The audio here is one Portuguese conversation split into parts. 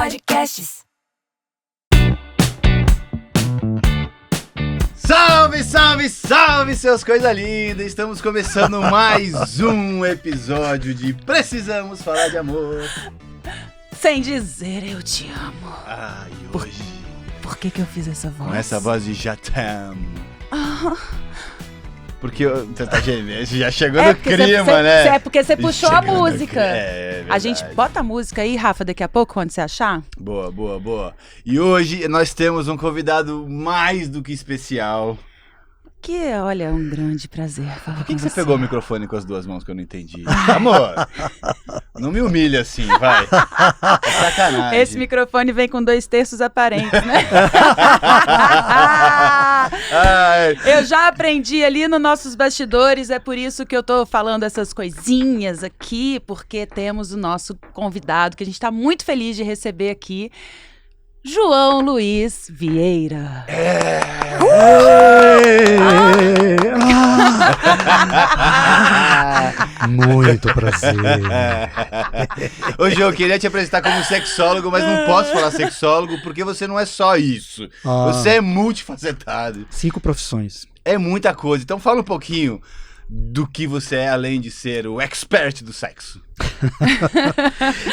Podcasts. Salve, salve, salve, seus coisas lindas! Estamos começando mais um episódio de Precisamos Falar de Amor. Sem dizer eu te amo. Ai, hoje... Por que eu fiz essa voz? Com essa voz de Jatam. Porque tá gemendo, já chegou no clima, né? É porque você puxou a música. É a gente bota a música aí, Rafa, daqui a pouco, quando você achar. Boa, boa, boa. E hoje nós temos um convidado mais do que especial. Que, olha, um grande prazer falar Por que com você pegou o microfone com as duas mãos que eu não entendi? Amor, não me humilha assim, vai. É sacanagem. Esse microfone vem com 2/3 aparentes, né? Eu já aprendi ali nos nossos bastidores, é por isso que eu tô falando essas coisinhas aqui, porque temos o nosso convidado, que a gente tá muito feliz de receber aqui, João Luiz Vieira. Muito prazer. Hoje eu queria te apresentar como sexólogo, mas não posso falar sexólogo porque você não é só isso. Você é multifacetado. 5 profissões. É muita coisa. Então fala um pouquinho do que você é, além de ser o expert do sexo.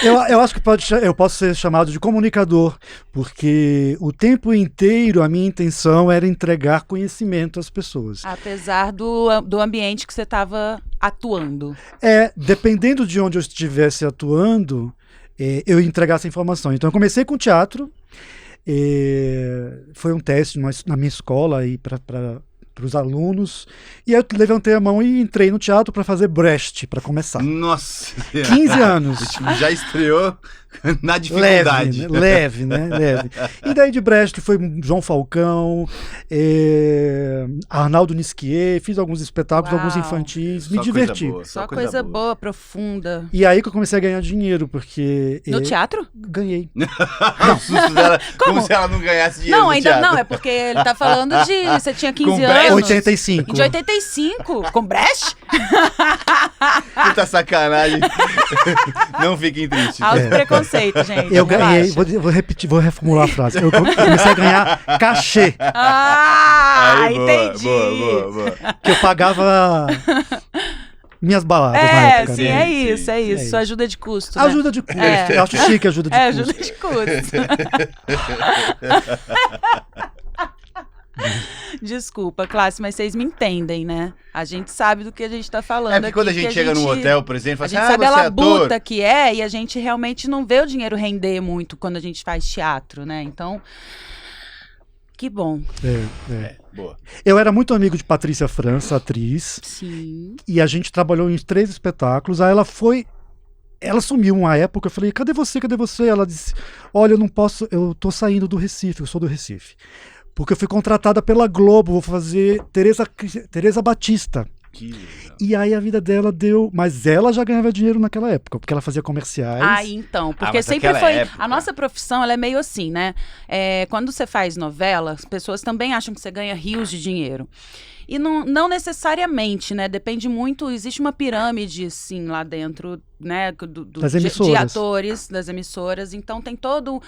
Eu acho que eu posso ser chamado de comunicador, porque o tempo inteiro a minha intenção era entregar conhecimento às pessoas. Apesar do ambiente que você estava atuando. Dependendo de onde eu estivesse atuando, eu ia entregar essa informação. Então eu comecei com teatro, foi um teste na minha escola aí para os alunos, e eu levantei a mão e entrei no teatro para fazer Brecht, para começar. Nossa! 15 anos. Já estreou na dificuldade. Leve, né? E daí de Brecht foi João Falcão, Arnaldo Nisquier, fiz alguns espetáculos, alguns infantis, me diverti. Só coisa boa, profunda. E aí que eu comecei a ganhar dinheiro, porque... No teatro? Ganhei. O susto dela, como se ela não ganhasse dinheiro não, no ainda teatro. não, é porque ele tá falando de... Você tinha 15 Com anos. 85. De 85? Com Brecht? Puta sacanagem. Não fiquem tristes. Alto preconceito, gente. Eu ganhei, vou repetir, vou reformular a frase. Eu comecei a ganhar cachê. Aí, entendi. Boa. Que eu pagava minhas baladas na época. Sim, né? é isso. Ajuda de custo, né? Ajuda de custo. Eu acho chique ajuda de custo. Ajuda de custo. Desculpa, classe, mas vocês me entendem, né? A gente sabe do que a gente tá falando. É porque quando a gente chega num hotel, por exemplo, a fala gente assim, sabe você a é ator? labuta que é, e a gente realmente não vê o dinheiro render muito quando a gente faz teatro, né? Então, que bom. Boa. Eu era muito amigo de Patrícia França, atriz. Sim. E a gente trabalhou em 3 espetáculos. Aí ela sumiu uma época, eu falei, cadê você? Ela disse, olha, eu não posso, eu tô saindo do Recife, eu sou do Recife. Porque eu fui contratada pela Globo, vou fazer Teresa Batista. Que legal. E aí a vida dela deu... Mas ela já ganhava dinheiro naquela época, porque ela fazia comerciais. Então, porque mas sempre naquela foi... época... A nossa profissão, ela é meio assim, né? Quando você faz novela, as pessoas também acham que você ganha rios de dinheiro. E não necessariamente, né? Depende muito, existe uma pirâmide, sim, lá dentro, né? Das emissoras. De atores, das emissoras. Então, tem todo...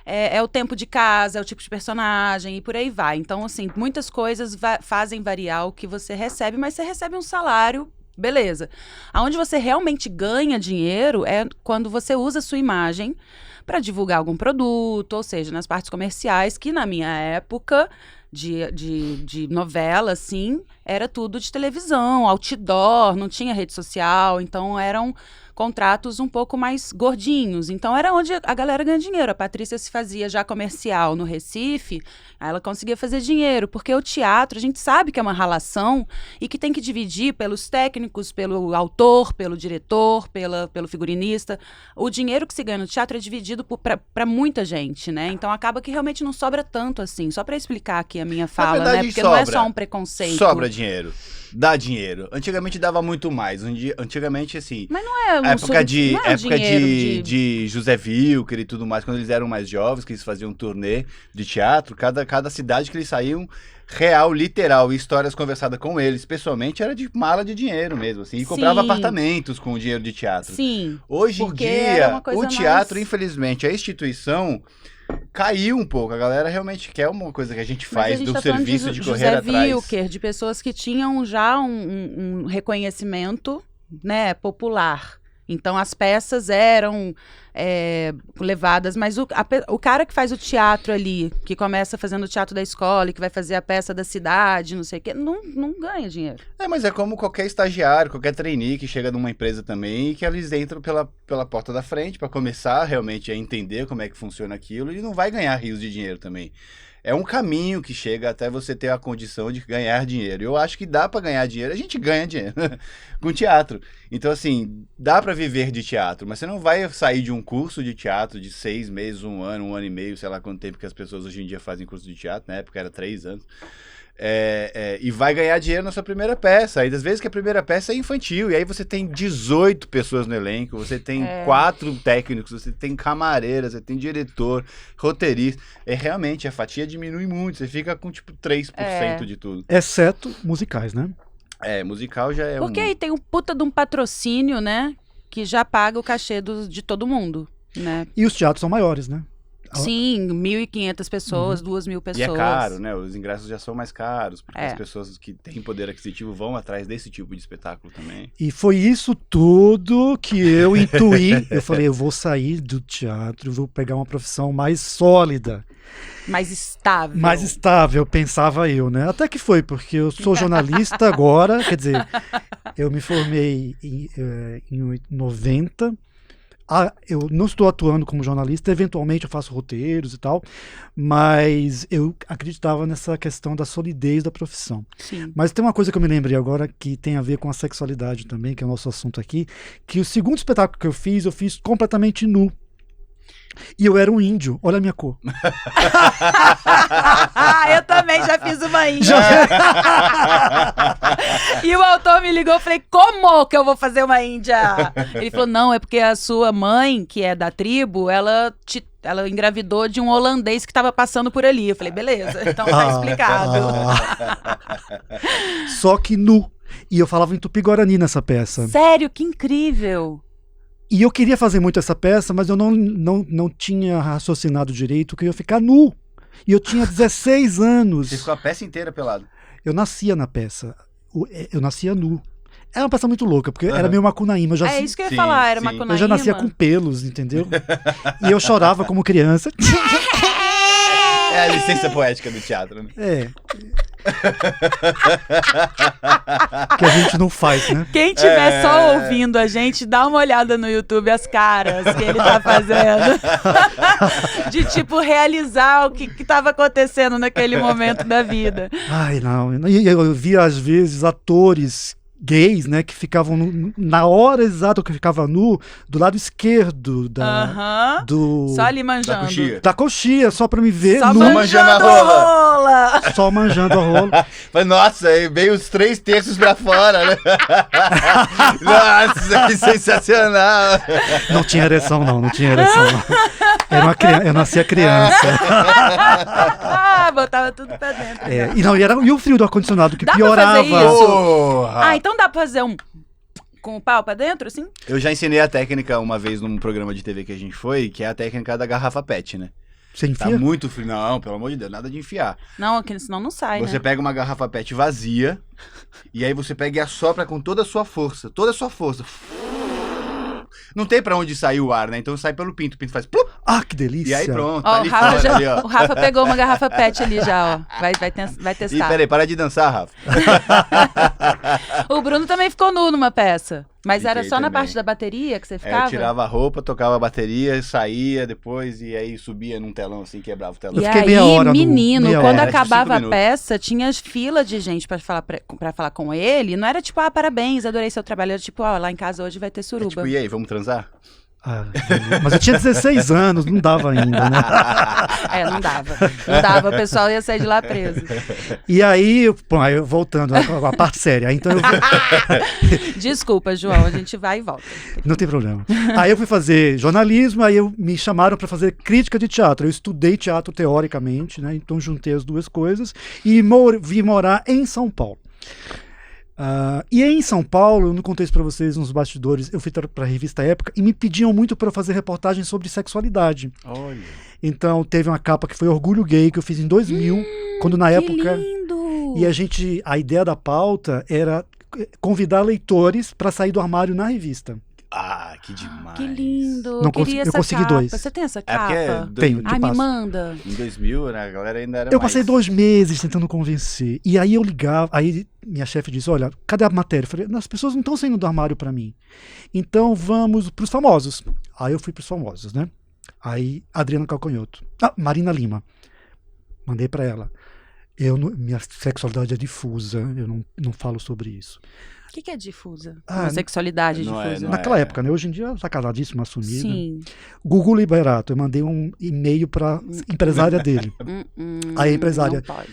É o tempo de casa, é o tipo de personagem e por aí vai. Então, assim, muitas coisas fazem variar o que você recebe, mas você recebe um salário, beleza. Aonde você realmente ganha dinheiro é quando você usa a sua imagem para divulgar algum produto, ou seja, nas partes comerciais, que na minha época de novela, assim, era tudo de televisão, outdoor, não tinha rede social, então eram contratos um pouco mais gordinhos. Então era onde a galera ganha dinheiro. A Patrícia se fazia já comercial no Recife, aí ela conseguia fazer dinheiro, porque o teatro, a gente sabe que é uma ralação e que tem que dividir pelos técnicos, pelo autor, pelo diretor, pelo figurinista. O dinheiro que se ganha no teatro é dividido para muita gente, né? Então acaba que realmente não sobra tanto assim. Só para explicar aqui a minha fala, verdade, né? Porque sobra. não é só um preconceito. Sobra dinheiro. Dá dinheiro. Antigamente dava muito mais. Antigamente, assim... Mas não é... A época dinheiro de José Wilker e tudo mais, quando eles eram mais jovens, que eles faziam turnê de teatro, cada cidade que eles saíam real, literal, e histórias conversadas com eles, pessoalmente, era de mala de dinheiro mesmo, assim, e comprava apartamentos com o dinheiro de teatro. Sim. Hoje em dia, o teatro, infelizmente, a instituição caiu um pouco. A galera realmente quer uma coisa que a gente faz do serviço de correr atrás. José Wilker, de pessoas que tinham já um reconhecimento, né, popular. Então as peças eram levadas, mas o cara que faz o teatro ali, que começa fazendo o teatro da escola e que vai fazer a peça da cidade, não sei o quê, não ganha dinheiro. Mas é como qualquer estagiário, qualquer trainee que chega numa empresa também e que eles entram pela porta da frente para começar realmente a entender como é que funciona aquilo e não vai ganhar rios de dinheiro também. É um caminho que chega até você ter a condição de ganhar dinheiro. Eu acho que dá para ganhar dinheiro. A gente ganha dinheiro com teatro. Então, assim, dá para viver de teatro. Mas você não vai sair de um curso de teatro de 6 meses, 1 ano e meio, sei lá quanto tempo que as pessoas hoje em dia fazem curso de teatro. Na época era 3 anos. E vai ganhar dinheiro na sua primeira peça. Aí, às vezes, que a primeira peça é infantil. E aí você tem 18 pessoas no elenco, você tem 4 técnicos, você tem camareira, você tem diretor, roteirista. Realmente, a fatia diminui muito. Você fica com, tipo, 3% de tudo. Exceto musicais, né? Musical já é Porque aí tem um puta de um patrocínio, né? Que já paga o cachê de todo mundo, né? E os teatros são maiores, né? Sim, 1.500 pessoas, 2.000 pessoas. E é caro, né? Os ingressos já são mais caros, porque as pessoas que têm poder aquisitivo vão atrás desse tipo de espetáculo também. E foi isso tudo que eu intuí. Eu falei, eu vou sair do teatro, vou pegar uma profissão mais sólida. Mais estável. Mais estável, pensava eu, né? Até que foi, porque eu sou jornalista agora, quer dizer, eu me formei em 90. Eu não estou atuando como jornalista, eventualmente eu faço roteiros e tal, mas eu acreditava nessa questão da solidez da profissão. Sim. Mas tem uma coisa que eu me lembrei agora que tem a ver com a sexualidade também, que é o nosso assunto aqui, que o segundo espetáculo que eu fiz completamente nu. E eu era um índio, olha a minha cor. Eu também já fiz uma índia. E o autor me ligou, eu falei, como que eu vou fazer uma índia? Ele falou, não, é porque a sua mãe, que é da tribo, ela engravidou de um holandês que estava passando por ali. Eu falei, beleza, então tá explicado. Só que nu. E eu falava em Tupi-Guarani nessa peça. Sério, que incrível. E eu queria fazer muito essa peça, mas eu não tinha raciocinado direito que eu ia ficar nu. E eu tinha 16 anos. Você ficou a peça inteira pelado? Eu nascia na peça. Eu nascia nu. Era uma peça muito louca, porque era meio Macunaíma. Isso que eu ia falar, era Macunaíma. Eu já nascia com pelos, entendeu? E eu chorava como criança. É a licença poética do teatro, né? Que a gente não faz, né? Quem estiver só ouvindo a gente, dá uma olhada no YouTube, as caras que ele tá fazendo. De, tipo, realizar o que estava acontecendo naquele momento da vida. Ai, não. E eu via, às vezes, atores gays, né, que ficavam na hora exata que eu ficava nu, do lado esquerdo só ali manjando. Da coxia, só pra me ver. Só nu, manjando a rola. Só manjando a rola. Nossa, aí veio os 3 terços pra fora, né? Nossa, que sensacional. Não tinha ereção, não tinha ereção, não. Era uma criança, eu nascia criança. Botava tudo pra dentro. E o frio do ar-condicionado que dá piorava. Pra fazer isso? Então dá pra fazer com o pau pra dentro, assim? Eu já ensinei a técnica uma vez num programa de TV que a gente foi, que é a técnica da garrafa PET, né? Você enfia? Tá muito frio. Não, pelo amor de Deus, nada de enfiar. Não, senão não sai, Você pega uma garrafa PET vazia, e aí você pega e assopra com toda a sua força. Toda a sua força. Não tem pra onde sair o ar, né? Então sai pelo pinto. O pinto faz plup. Ah, que delícia. E aí pronto, tá ali fora, ali, ó. O Rafa pegou uma garrafa PET ali já, ó. Vai testar. E peraí, para de dançar, Rafa. O Bruno também ficou nu numa peça. Mas Fiquei era só na também. parte da bateria que você ficava? Eu tirava a roupa, tocava a bateria, saía depois e aí subia num telão assim, quebrava o telão. E Eu fiquei aí, meia hora menino, meia quando hora. acabava a 5 peça, tinha fila de gente pra falar com ele. Não era tipo, parabéns, adorei seu trabalho. Era tipo, lá em casa hoje vai ter suruba. E aí, vamos transar? Mas eu tinha 16 anos, não dava ainda, né? Não dava. Não dava, o pessoal ia sair de lá preso. E aí, bom, aí voltando à parte séria. Então Desculpa, João, a gente vai e volta. Não tem problema. Aí eu fui fazer jornalismo, aí me chamaram para fazer crítica de teatro. Eu estudei teatro teoricamente, né? Então juntei as duas coisas e vim morar em São Paulo. E em São Paulo, eu não contei isso para vocês nos bastidores, eu fui para a revista Época e me pediam muito para fazer reportagens sobre sexualidade. Olha. Então teve uma capa que foi Orgulho Gay, que eu fiz em 2000, quando na época... Lindo! E a ideia da pauta era convidar leitores para sair do armário na revista. Que demais. Que lindo. Não queria eu essa consegui capa. 2. Você tem essa Porque capa? Tenho, te Ai, me passo. manda. em 2000, né, a galera ainda era Eu mais... passei 2 meses tentando convencer. E aí eu ligava, aí minha chefe disse, olha, cadê a matéria? Eu falei, as pessoas não estão saindo do armário para mim. Então vamos pros famosos. Aí eu fui pros famosos, né? Aí Adriana Calcanhoto. Marina Lima. Mandei para ela. Minha sexualidade é difusa, eu não falo sobre isso. O que é difusa? Ah, sexualidade não é, difusa. não Naquela época, né? Hoje em dia ela tá casadíssima, assumida. Sim. Gugu Liberato, eu mandei um e-mail pra empresária dele. Aí a empresária... Não pode.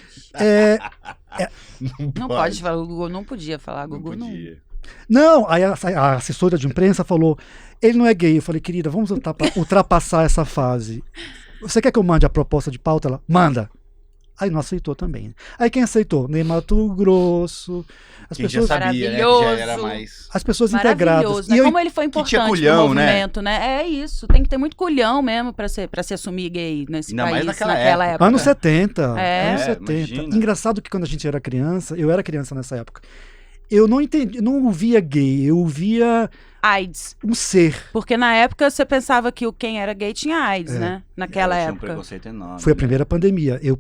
Não Não pode falar, o Gugu não podia falar. Não Gugu não. podia. Não, aí a assessora de imprensa falou, ele não é gay. Eu falei, querida, vamos ultrapassar essa fase. Você quer que eu mande a proposta de pauta? Ela, manda. Aí não aceitou também. Aí quem aceitou? Ney Mato Grosso. As Quem pessoas, já sabia, né, que já era mais... as pessoas integradas. Maravilhoso, né? E eu, Como ele foi que tinha importante culhão, no movimento, né? É isso, tem que ter muito culhão mesmo pra se assumir gay nesse Ainda mais país, naquela naquela época. anos 70. É. Anos 70. Imagina. Engraçado que quando a gente era criança, eu era criança nessa época, eu não entendi, não via gay, eu via AIDS. um ser. Porque na época você pensava que quem era gay tinha AIDS, né? Naquela Tinha um época. preconceito enorme. Foi a né? primeira pandemia. Eu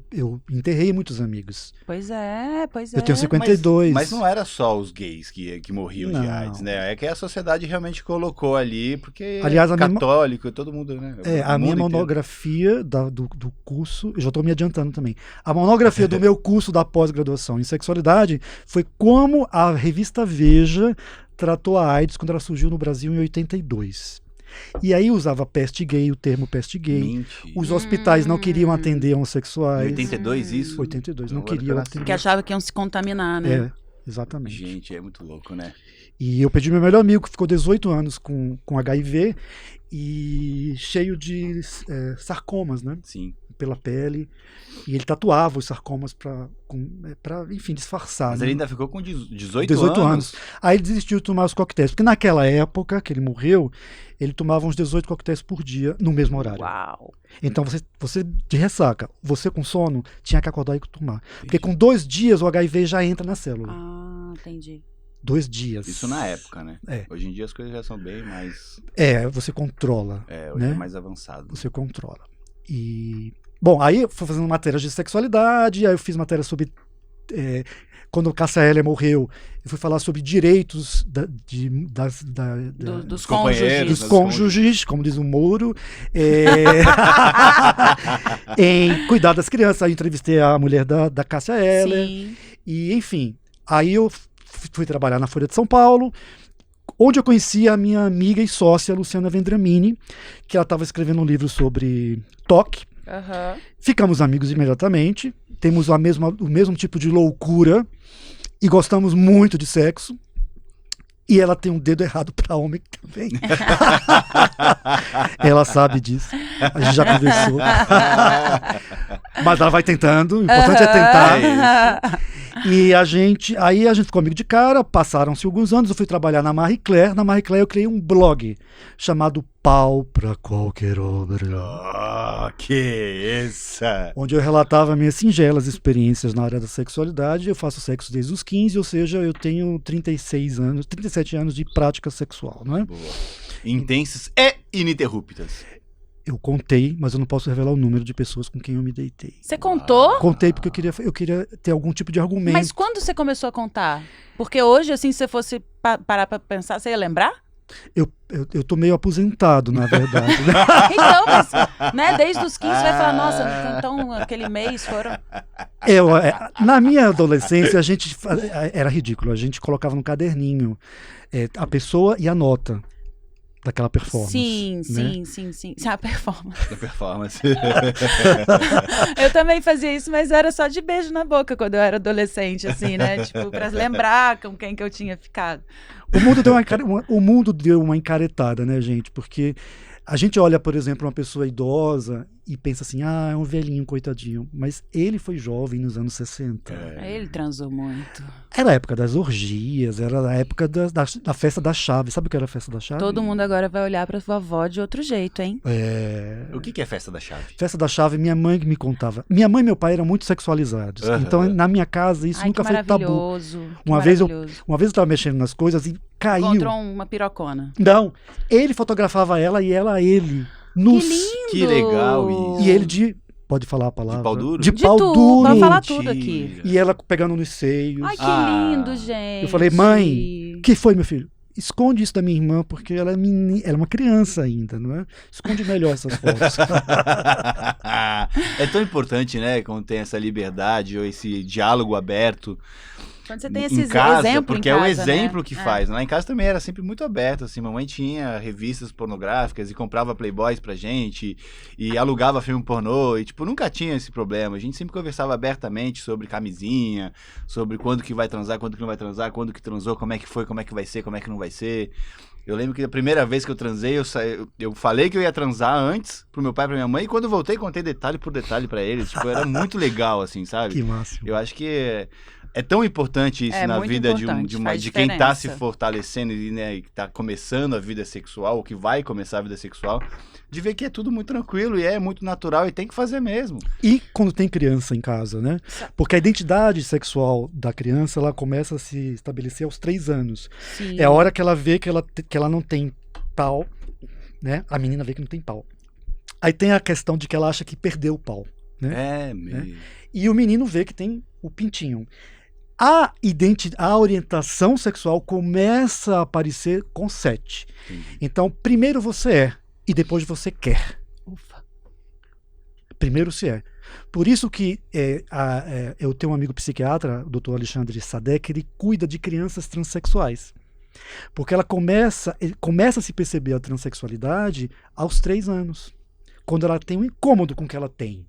enterrei muitos amigos. Pois é. Eu tenho 52. Mas não era só os gays que morriam de Não. AIDS, né? É que a sociedade realmente colocou ali, porque Aliás, a minha católico e todo mundo, né? A O minha mundo inteiro. monografia do curso, eu já estou me adiantando também. A monografia do meu curso da pós-graduação em sexualidade foi como a revista Veja tratou a AIDS quando ela surgiu no Brasil em 82. E aí usava peste gay, o termo peste gay. Mentira. Os hospitais não queriam atender Em homossexuais. 82 isso? 82, não Agora queriam que eu nasci. atender. Que achava que iam se contaminar, né? É, exatamente. Gente, é muito louco, né? E eu pedi meu melhor amigo, que ficou 18 anos com HIV e cheio de sarcomas, né? Sim. Pela pele. E ele tatuava os sarcomas pra enfim, disfarçar. Mas né? ele ainda ficou com 18 anos. Aí ele desistiu de tomar os coquetéis. Porque naquela época que ele morreu, ele tomava uns 18 coquetéis por dia no mesmo horário. Uau. Então você de ressaca, você com sono, tinha que acordar e tomar. Porque com 2 dias o HIV já entra na célula. Entendi. 2 dias. Isso na época, né? É. Hoje em dia as coisas já são bem mais... Você controla. hoje né? é mais avançado. Você controla. E... Bom, aí eu fui fazendo matérias de sexualidade, aí eu fiz matéria sobre... quando o Cássia Eller morreu, eu fui falar sobre direitos Dos companheiros, cônjuges. dos cônjuges, como diz o Moro, em cuidar das crianças. Aí eu entrevistei a mulher da Cássia Eller. Sim. E, enfim, aí eu fui trabalhar na Folha de São Paulo, onde eu conheci a minha amiga e sócia, Luciana Vendramini, que ela estava escrevendo um livro sobre toque. Aham. Ficamos amigos imediatamente, temos o mesmo tipo de loucura e gostamos muito de sexo. E ela tem um dedo errado para homem também. Ela sabe disso. A gente já conversou. Mas ela vai tentando. O importante é tentar. E aí a gente ficou amigo de cara. Passaram-se alguns anos. Eu fui trabalhar na Marie Claire. Na Marie Claire eu criei um blog chamado Pau pra Qualquer Obra. Que isso! Onde eu relatava minhas singelas experiências na área da sexualidade. Eu faço sexo desde os 15, ou seja, eu tenho 37 anos de prática sexual, não é? Boa. Intensas e ininterruptas. Eu contei, mas eu não posso revelar o número de pessoas com quem eu me deitei. Você contou? Contei porque eu queria ter algum tipo de argumento. Mas quando você começou a contar? Porque hoje, assim, se você fosse parar pra pensar, você ia lembrar? Eu tô meio aposentado, na verdade. Então, mas, né, desde os 15 você vai falar, nossa, então aquele mês foram... Na minha adolescência, era ridículo. A gente colocava no caderninho a pessoa e a nota. daquela performance. Sim, né? sim. A performance. Da performance. Eu também fazia isso, mas era só de beijo na boca quando eu era adolescente, assim, né? Tipo, pra lembrar com quem que eu tinha ficado. O mundo deu uma encaretada, né, gente? Porque a gente olha, por exemplo, uma pessoa idosa e pensa assim, é um velhinho, coitadinho. Mas ele foi jovem nos anos 60. Ele transou muito. Era a época das orgias, era a época da festa da chave. Sabe o que era a festa da chave? Todo mundo agora vai olhar pra vovó de outro jeito, hein? O que é festa da chave? Festa da chave, minha mãe que me contava. Minha mãe e meu pai eram muito sexualizados. Então, na minha casa, isso nunca foi tabu. Uma vez eu estava mexendo nas coisas e caiu. Encontrou uma pirocona. Não, ele fotografava ela e ela ele. Nus. Que lindo! Que legal isso. E ele pode falar a palavra? De pau duro? De pau tudo, duro. pode falar tudo aqui. E ela pegando nos seios. Ai, que lindo, gente. Eu falei, mãe, que foi, meu filho? Esconde isso da minha irmã, porque ela é uma criança ainda, não é? Esconde melhor essas fotos. É tão importante, né, quando tem essa liberdade ou esse diálogo aberto. Quando você tem em esse casa, exemplo porque em casa, é o exemplo né? que faz. Lá em casa também era sempre muito aberto, assim, mamãe tinha revistas pornográficas e comprava Playboys pra gente e alugava filme pornô e, tipo, nunca tinha esse problema. A gente sempre conversava abertamente sobre camisinha, sobre quando que vai transar, quando que não vai transar, quando que transou, como é que foi, como é que vai ser, como é que não vai ser. Eu lembro que a primeira vez que eu transei, eu falei que eu ia transar antes pro meu pai e pra minha mãe, e quando eu voltei, contei detalhe por detalhe pra eles. Tipo, era muito legal, assim, sabe? Que máximo. Eu acho que é tão importante isso na vida de quem tá se fortalecendo e, né, que tá começando a vida sexual, ou que vai começar a vida sexual, de ver que é tudo muito tranquilo e é muito natural e tem que fazer mesmo. E quando tem criança em casa, né? Porque a identidade sexual da criança, ela começa a se estabelecer aos 3 anos. Sim. É a hora que ela vê que ela não tem pau, né? A menina vê que não tem pau. Aí tem a questão de que ela acha que perdeu o pau, né? É mesmo. Né? E o menino vê que tem o pintinho. A orientação sexual começa a aparecer com 7. Então, primeiro você é e depois você quer. Ufa. Primeiro se é. Por isso que eu tenho um amigo psiquiatra, o Dr. Alexandre Sadek, ele cuida de crianças transexuais. Porque ele começa a se perceber a transexualidade aos 3 anos. Quando ela tem um incômodo com o que ela tem.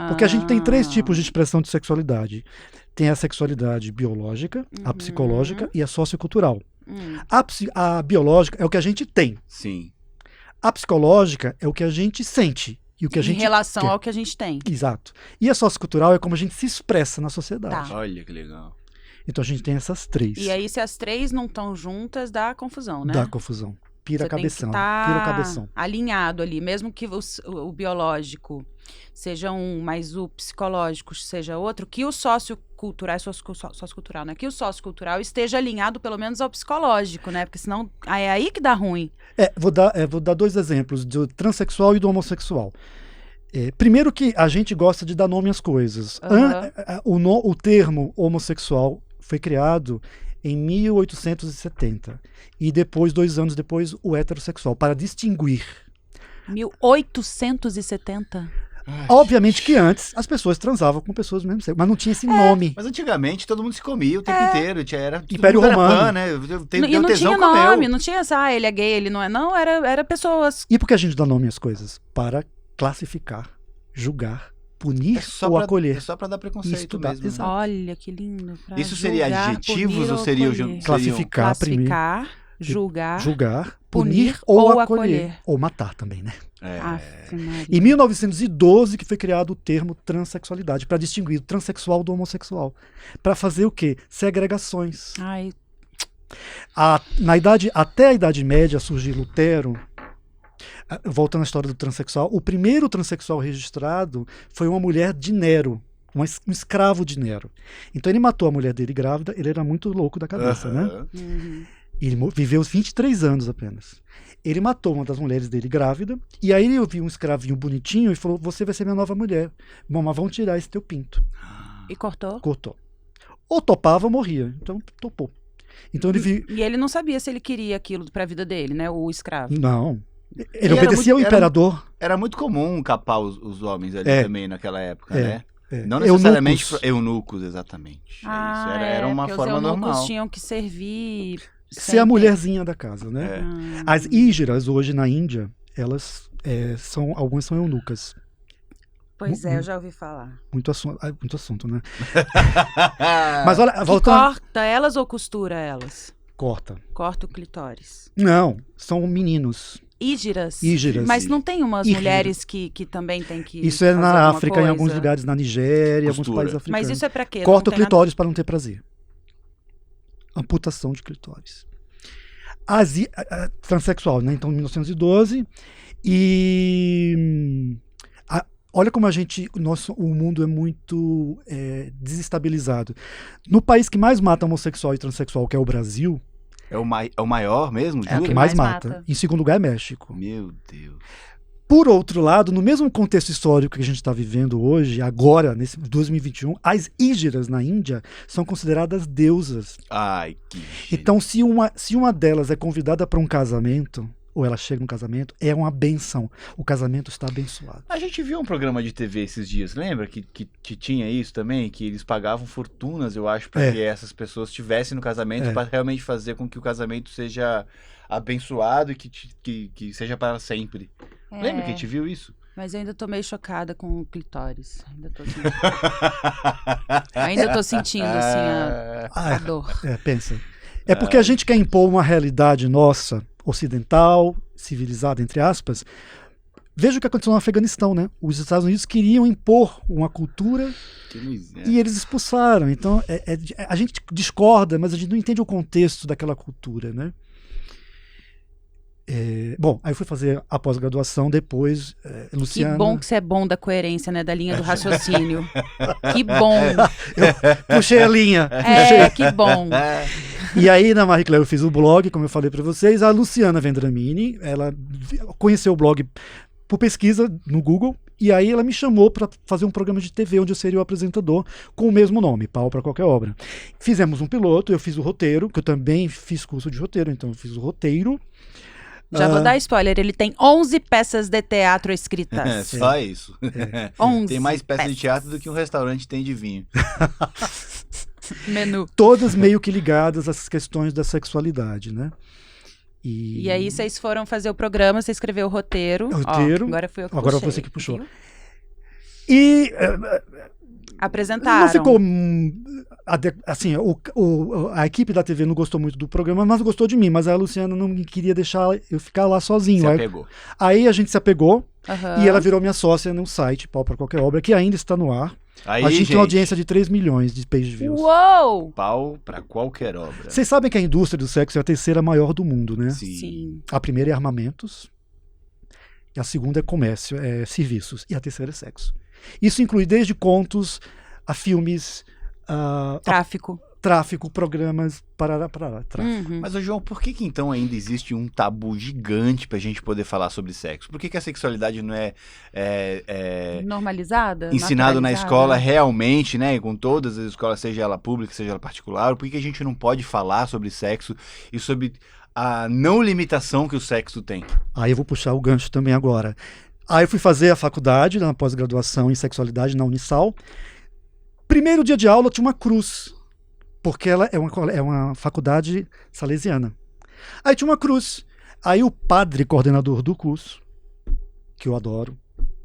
Porque a gente tem 3 tipos de expressão de sexualidade. Tem a sexualidade biológica, a psicológica e a sociocultural. A biológica é o que a gente tem. Sim. A psicológica é o que a gente sente. E o que a gente em relação quer. ao que a gente tem. Exato. E a sociocultural é como a gente se expressa na sociedade. Tá. Olha que legal. Então a gente tem essas 3. E aí, se as 3 não estão juntas, dá confusão, né? Dá confusão. Pira Você cabeção. tem que tá Pira cabeção. alinhado ali, mesmo que o biológico seja um, mas o psicológico seja outro, que o sociocultural, né? Que o sociocultural esteja alinhado pelo menos ao psicológico, né? Porque senão é aí que dá ruim. Vou dar 2 exemplos, do transexual e do homossexual. Primeiro que a gente gosta de dar nome às coisas. O termo homossexual foi criado em 1870. E depois, 2 anos depois, o heterossexual, para distinguir. 1870? Obviamente que antes as pessoas transavam com pessoas do mesmo sexo, mas não tinha esse nome. Mas antigamente todo mundo se comia o tempo inteiro. Era Império Romano. Né? E não tinha nome, não tinha essa, ele é gay, ele não é. Não, era pessoas. E por que a gente dá nome às coisas? Para classificar, julgar, punir ou acolher. É só para dar preconceito estudar, mesmo. exato. Olha, que lindo. Isso seria adjetivos ou seria classificar primeiro? Julgar, punir ou acolher. Ou matar também, né? Em 1912 que foi criado o termo transexualidade, para distinguir o transexual do homossexual. Para fazer o quê? Segregações. Ai. Até a Idade Média surgiu Lutero. Voltando à história do transexual, o primeiro transexual registrado foi uma mulher de Nero, um escravo de Nero. Então ele matou a mulher dele grávida, ele era muito louco da cabeça, né? Ele viveu 23 anos apenas. Ele matou uma das mulheres dele grávida, e aí ele viu um escravinho bonitinho e falou: você vai ser minha nova mulher. Bom, mas vão tirar esse teu pinto. E cortou? Cortou. Ou topava ou morria. Então topou. Então E ele não sabia se ele queria aquilo pra vida dele, né? O escravo. Não. Ele obedecia ao imperador. Era muito comum capar os homens ali também naquela época, né? Não necessariamente eunucos, exatamente. Isso. Era uma forma normal. Os eunucos tinham que servir ser a mulherzinha da casa, né? É. As ígeras, hoje na Índia, elas algumas são eunucas. Pois é, eu já ouvi falar. Muito assunto, né? Mas olha, Que voltando... corta elas ou costura elas? Corta. Corta o clitóris. Não, são meninos. Ígeras? Ígeras. Mas não tem umas Ígeras. mulheres que também tem que Isso é fazer na alguma África, coisa? em alguns lugares, na Nigéria, em alguns Costura. países africanos. Mas isso é pra quê? Corta o Não tem clitóris para não ter prazer. Amputação de clitóris. Transsexual, né? Então, 1912. E olha como o mundo é muito desestabilizado. No país que mais mata homossexual e transexual, que é o Brasil, É o maior mesmo, é o jura? que mais mais mata. mata. Em segundo lugar é México. Meu Deus. Por outro lado, no mesmo contexto histórico que a gente está vivendo hoje, agora, nesse 2021, as ígeras na Índia são consideradas deusas. Ai, que Então, se uma delas é convidada para um casamento, ou ela chega num casamento, é uma benção. O casamento está abençoado. A gente viu um programa de TV esses dias, lembra? Que tinha isso também, que eles pagavam fortunas, eu acho, para que essas pessoas estivessem no casamento, para realmente fazer com que o casamento seja abençoado e que seja para sempre. É, Lembra que a gente viu isso? Mas eu ainda tô meio chocada com o clitóris. Ainda tô sentindo, assim, a dor. Pensa. É porque a gente quer impor uma realidade nossa, ocidental, civilizada, entre aspas. Veja o que aconteceu no Afeganistão, né? Os Estados Unidos queriam impor uma cultura e eles expulsaram. Então, a gente discorda, mas a gente não entende o contexto daquela cultura, né? Bom, aí eu fui fazer a pós-graduação depois, Luciana... Que bom que você é bom da coerência, né? Da linha do raciocínio. Que bom. Eu puxei a linha. Que bom. E aí, na Marie Claire, eu fiz o blog, como eu falei para vocês. A Luciana Vendramini, ela conheceu o blog por pesquisa no Google, e aí ela me chamou para fazer um programa de TV onde eu seria o apresentador com o mesmo nome, Pau para Qualquer Obra. Fizemos um piloto, eu fiz o roteiro, que eu também fiz curso de roteiro, então eu fiz o roteiro. Já vou dar spoiler, ele tem 11 peças de teatro escritas. Só isso. 11 Tem mais peças de teatro do que um restaurante tem de vinho. Menu. Todas meio que ligadas às questões da sexualidade, né? E aí vocês foram fazer o programa, você escreveu o roteiro. Agora fui eu que puxei. Agora você que puxou. E... apresentaram. Não ficou... assim, a equipe da TV não gostou muito do programa, mas gostou de mim. Mas a Luciana não queria deixar eu ficar lá sozinho. Se apegou. Aí a gente se apegou. Uhum. E ela virou minha sócia no site Pau para Qualquer Obra, que ainda está no ar. Aí, a gente tem uma audiência de 3 milhões de page views. Uou! Pau para qualquer obra. Vocês sabem que a indústria do sexo é a terceira maior do mundo, né? Sim. A primeira é armamentos, a segunda é comércio, serviços, e a terceira é sexo. Isso inclui desde contos a filmes, tráfico, programas, tráfico. Uhum. Mas, João, por que então ainda existe um tabu gigante pra gente poder falar sobre sexo? Por que a sexualidade não é normalizada? Ensinado na escola realmente, né? Com todas as escolas, seja ela pública, seja ela particular? Por que a gente não pode falar sobre sexo e sobre a não limitação que o sexo tem? Aí eu vou puxar o gancho também agora. Aí eu fui fazer a faculdade, na pós-graduação em sexualidade na Unisal. Primeiro dia de aula tinha uma cruz, porque ela é uma faculdade salesiana. Aí tinha uma cruz. Aí o padre coordenador do curso, que eu adoro,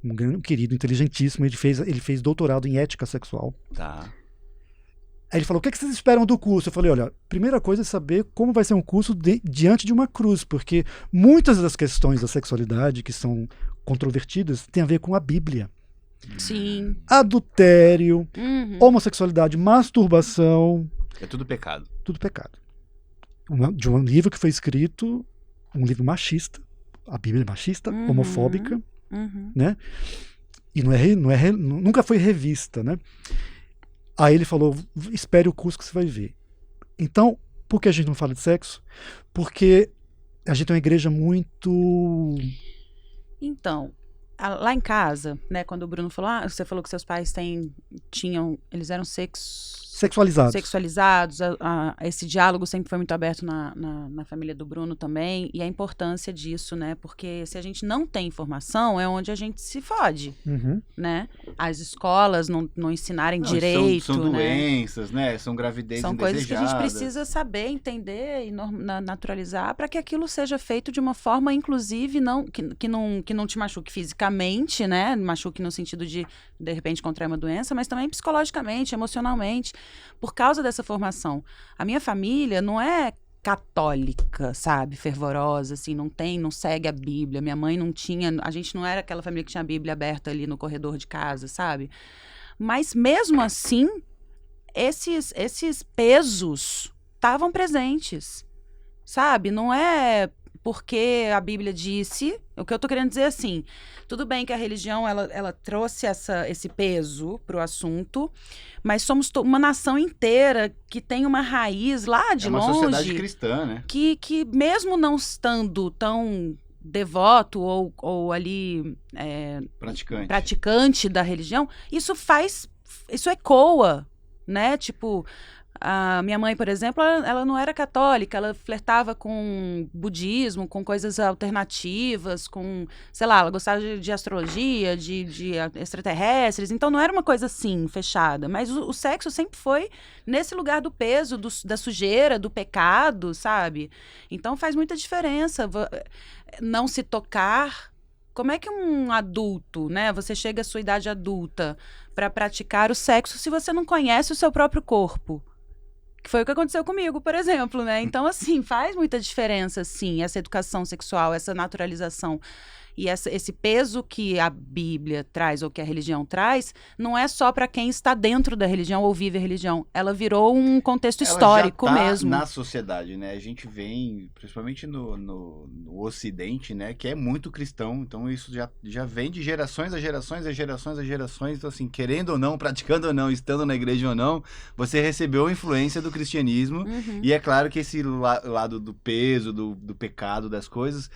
um grande querido, inteligentíssimo, ele fez doutorado em ética sexual. Tá. Aí ele falou, o que vocês esperam do curso? Eu falei, olha, primeira coisa é saber como vai ser um curso diante de uma cruz, porque muitas das questões da sexualidade que são controvertidas têm a ver com a Bíblia. Sim. Adultério, homossexualidade, masturbação. É tudo pecado. Tudo pecado. De um livro que foi escrito, um livro machista, a Bíblia é machista, homofóbica, né? E nunca foi revista, né? Aí ele falou, espere o curso que você vai ver. Então, por que a gente não fala de sexo? Porque a gente é uma igreja muito... Então, lá em casa, né, quando o Bruno falou, você falou que seus pais eles eram sexualizados. Esse diálogo sempre foi muito aberto na família do Bruno também, e a importância disso, né? Porque se a gente não tem informação, é onde a gente se fode, né? As escolas não ensinarem direito, são né? doenças, né? São gravidezes São indesejadas. coisas que a gente precisa saber, entender e naturalizar para que aquilo seja feito de uma forma, inclusive, que não te machuque fisicamente, né? Machuque no sentido de repente, contrair uma doença, mas também psicologicamente, emocionalmente, por causa dessa formação. A minha família não é católica, sabe? Fervorosa, assim, não segue a Bíblia. Minha mãe não tinha... A gente não era aquela família que tinha a Bíblia aberta ali no corredor de casa, sabe? Mas, mesmo assim, esses pesos estavam presentes, sabe? Não é porque a Bíblia disse... O que eu tô querendo dizer é assim, tudo bem que a religião, ela trouxe esse peso pro assunto, mas somos uma nação inteira que tem uma raiz lá de longe... É uma sociedade cristã, né? Que mesmo não estando tão devoto ou ali... praticante da religião, isso ecoa, né? Tipo... A minha mãe, por exemplo, ela não era católica, ela flertava com budismo, com coisas alternativas, com, sei lá, ela gostava de astrologia, de extraterrestres, então não era uma coisa assim, fechada, mas o sexo sempre foi nesse lugar do peso, da sujeira, do pecado, sabe? Então faz muita diferença não se tocar. Como é que um adulto, né, você chega à sua idade adulta para praticar o sexo se você não conhece o seu próprio corpo? Que foi o que aconteceu comigo, por exemplo, né? Então, assim, faz muita diferença, sim, essa educação sexual, essa naturalização. E esse peso que a Bíblia traz, ou que a religião traz, não é só para quem está dentro da religião ou vive a religião. Ela virou um contexto histórico mesmo. Na sociedade, né? A gente vem, principalmente no Ocidente, né? Que é muito cristão. Então, isso já vem de gerações a gerações, a gerações a gerações. Então, assim, querendo ou não, praticando ou não, estando na igreja ou não, você recebeu a influência do cristianismo. E é claro que esse lado do peso, do pecado, das coisas...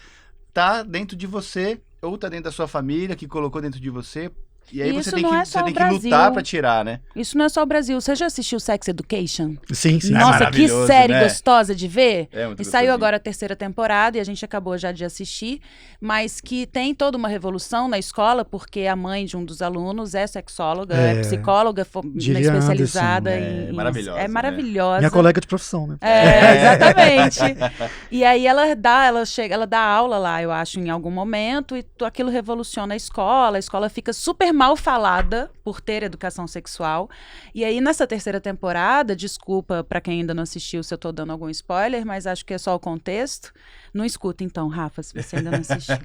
tá dentro de você, ou tá dentro da sua família, que colocou dentro de você, e aí você tem que lutar pra tirar, né? Isso não é só o Brasil. Você já assistiu Sex Education? Sim. Nossa, que série gostosa de ver. E saiu agora a 3ª temporada, e a gente acabou já de assistir, mas que tem toda uma revolução na escola, porque a mãe de um dos alunos é sexóloga, é psicóloga, especializada em... maravilhosa. É maravilhosa. Minha colega de profissão, né? Exatamente. E aí ela dá aula lá, eu acho, em algum momento, e aquilo revoluciona a escola fica super mal falada por ter educação sexual. E aí, nessa 3ª temporada, desculpa pra quem ainda não assistiu se eu tô dando algum spoiler, mas acho que é só o contexto. Não escuta, então, Rafa, se você ainda não assistiu.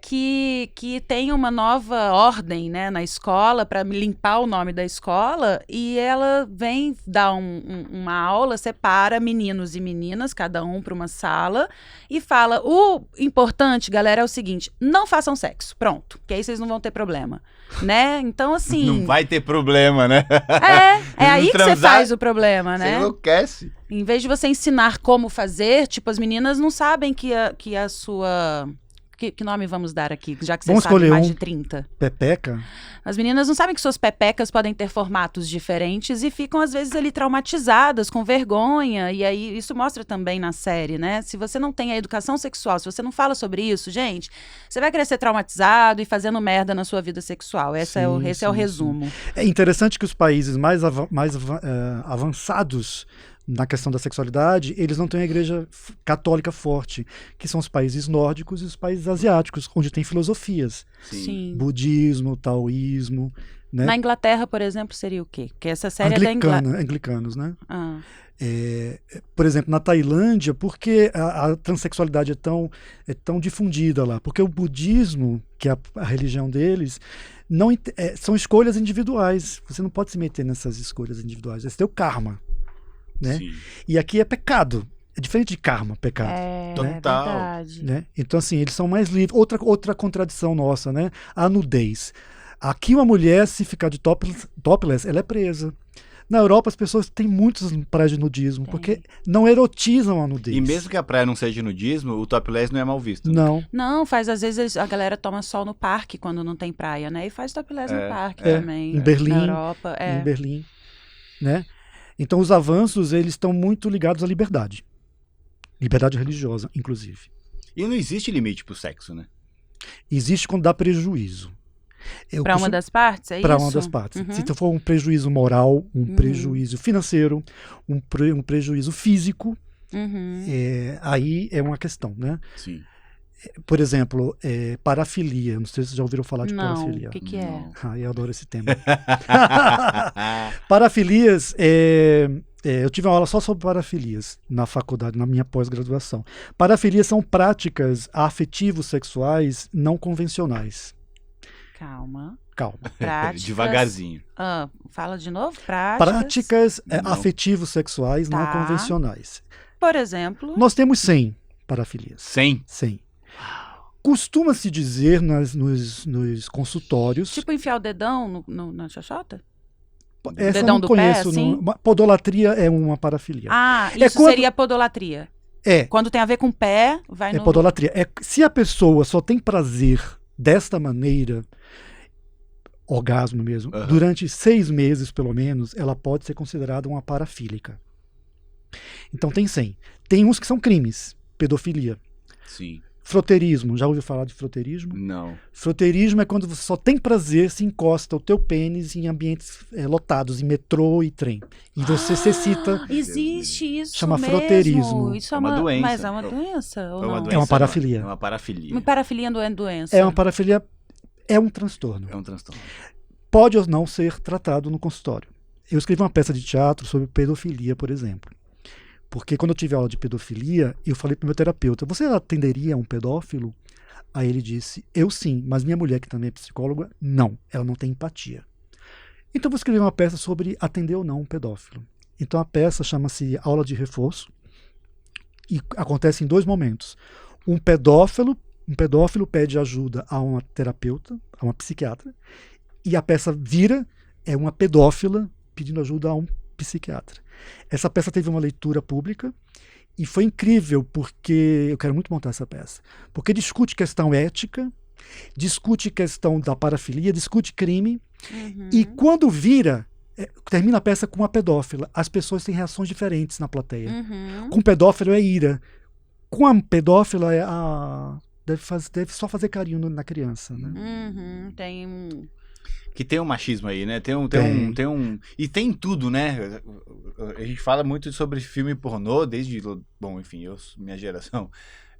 Que tem uma nova ordem, né, na escola, para limpar o nome da escola, e ela vem dar uma aula, separa meninos e meninas, cada um para uma sala, e fala, o importante, galera, é o seguinte, não façam sexo, pronto, que aí vocês não vão ter problema, né? Então, assim... Não vai ter problema, né? É aí que você faz o problema, né? Você enlouquece. Em vez de você ensinar como fazer, tipo, as meninas não sabem que a sua... Que nome vamos dar aqui, já que você sabe mais de 30? Pepeca? As meninas não sabem que suas pepecas podem ter formatos diferentes e ficam, às vezes, ali traumatizadas, com vergonha. E aí, isso mostra também na série, né? Se você não tem a educação sexual, se você não fala sobre isso, gente, você vai crescer traumatizado e fazendo merda na sua vida sexual. Esse é o resumo. Sim. É interessante que os países mais avançados na questão da sexualidade, eles não têm a igreja católica forte, que são os países nórdicos e os países asiáticos, onde tem filosofias. Sim. Budismo, taoísmo, né? Na Inglaterra, por exemplo, seria o quê? Porque essa série é da Inglaterra. Anglicanos, né? Por exemplo, na Tailândia, por que a transexualidade é tão difundida lá? Porque o budismo, que é a religião deles, são escolhas individuais. Você não pode se meter nessas escolhas individuais. Esse é o karma. Né? E aqui é pecado. É diferente de karma, pecado. Total. É verdade. Né? Então, assim, eles são mais livres. Outra contradição nossa, né? A nudez. Aqui uma mulher, se ficar de topless, ela é presa. Na Europa, as pessoas têm muitas praias de nudismo, porque não erotizam a nudez. E mesmo que a praia não seja de nudismo, o topless não é mal visto. Não. Não, às vezes a galera toma sol no parque quando não tem praia, né? E faz topless no parque também. Em Berlim. Na Europa. Em Berlim. né? Então os avanços, eles estão muito ligados à liberdade. Liberdade religiosa, inclusive. E não existe limite pro sexo, né? Existe quando dá prejuízo. Para uma das partes, é isso? Para uma das partes. Se for um prejuízo moral, um prejuízo financeiro, um prejuízo físico, aí é uma questão, né? Sim. Por exemplo, parafilia. Não sei se vocês já ouviram falar de parafilia. O que é? Eu adoro esse tema. Parafilias, eu tive uma aula só sobre parafilias na faculdade, na minha pós-graduação. Parafilias são práticas afetivos sexuais não convencionais. Calma. Práticas... Devagarzinho. Fala de novo. Práticas afetivos sexuais não convencionais. Por exemplo... Nós temos 100 parafilias. 100? 100. Costuma-se dizer nos consultórios... Tipo enfiar o dedão na xoxota? Essa eu não conheço. Pé, assim? Podolatria é uma parafilia. Isso seria podolatria. Quando tem a ver com pé, vai no... Podolatria. Se a pessoa só tem prazer desta maneira, orgasmo mesmo, durante 6 meses pelo menos, ela pode ser considerada uma parafílica. Então tem 100. Tem uns que são crimes. Pedofilia. Sim. Frotteirismo. Já ouviu falar de frotteirismo? Não. Frotteirismo é quando você só tem prazer se encosta o teu pênis em ambientes lotados, em metrô e trem. E você se excita. Existe isso chama mesmo. Frotteirismo. Isso é uma doença. Mas é uma doença ou não? É uma parafilia. É uma parafilia. Uma parafilia não é doença. É uma parafilia, é um transtorno. É um transtorno. Pode ou não ser tratado no consultório. Eu escrevi uma peça de teatro sobre pedofilia, por exemplo. Porque quando eu tive aula de pedofilia, eu falei para o meu terapeuta, você atenderia um pedófilo? Aí ele disse, eu sim, mas minha mulher, que também é psicóloga, não, ela não tem empatia. Então eu vou escrever uma peça sobre atender ou não um pedófilo. Então a peça chama-se Aula de Reforço e acontece em 2 momentos. Um pedófilo pede ajuda a uma terapeuta, a uma psiquiatra, e a peça vira, uma pedófila pedindo ajuda a um psiquiatra. Essa peça teve uma leitura pública e foi incrível porque eu quero muito montar essa peça, porque discute questão ética, discute questão da parafilia, discute crime e quando termina a peça com uma pedófila, as pessoas têm reações diferentes na plateia. Com o pedófilo é ira, com a pedófila deve só fazer carinho na criança, né? Que tem um machismo aí, né? Tem um... E tem tudo, né? A gente fala muito sobre filme pornô desde... Bom, enfim, minha geração,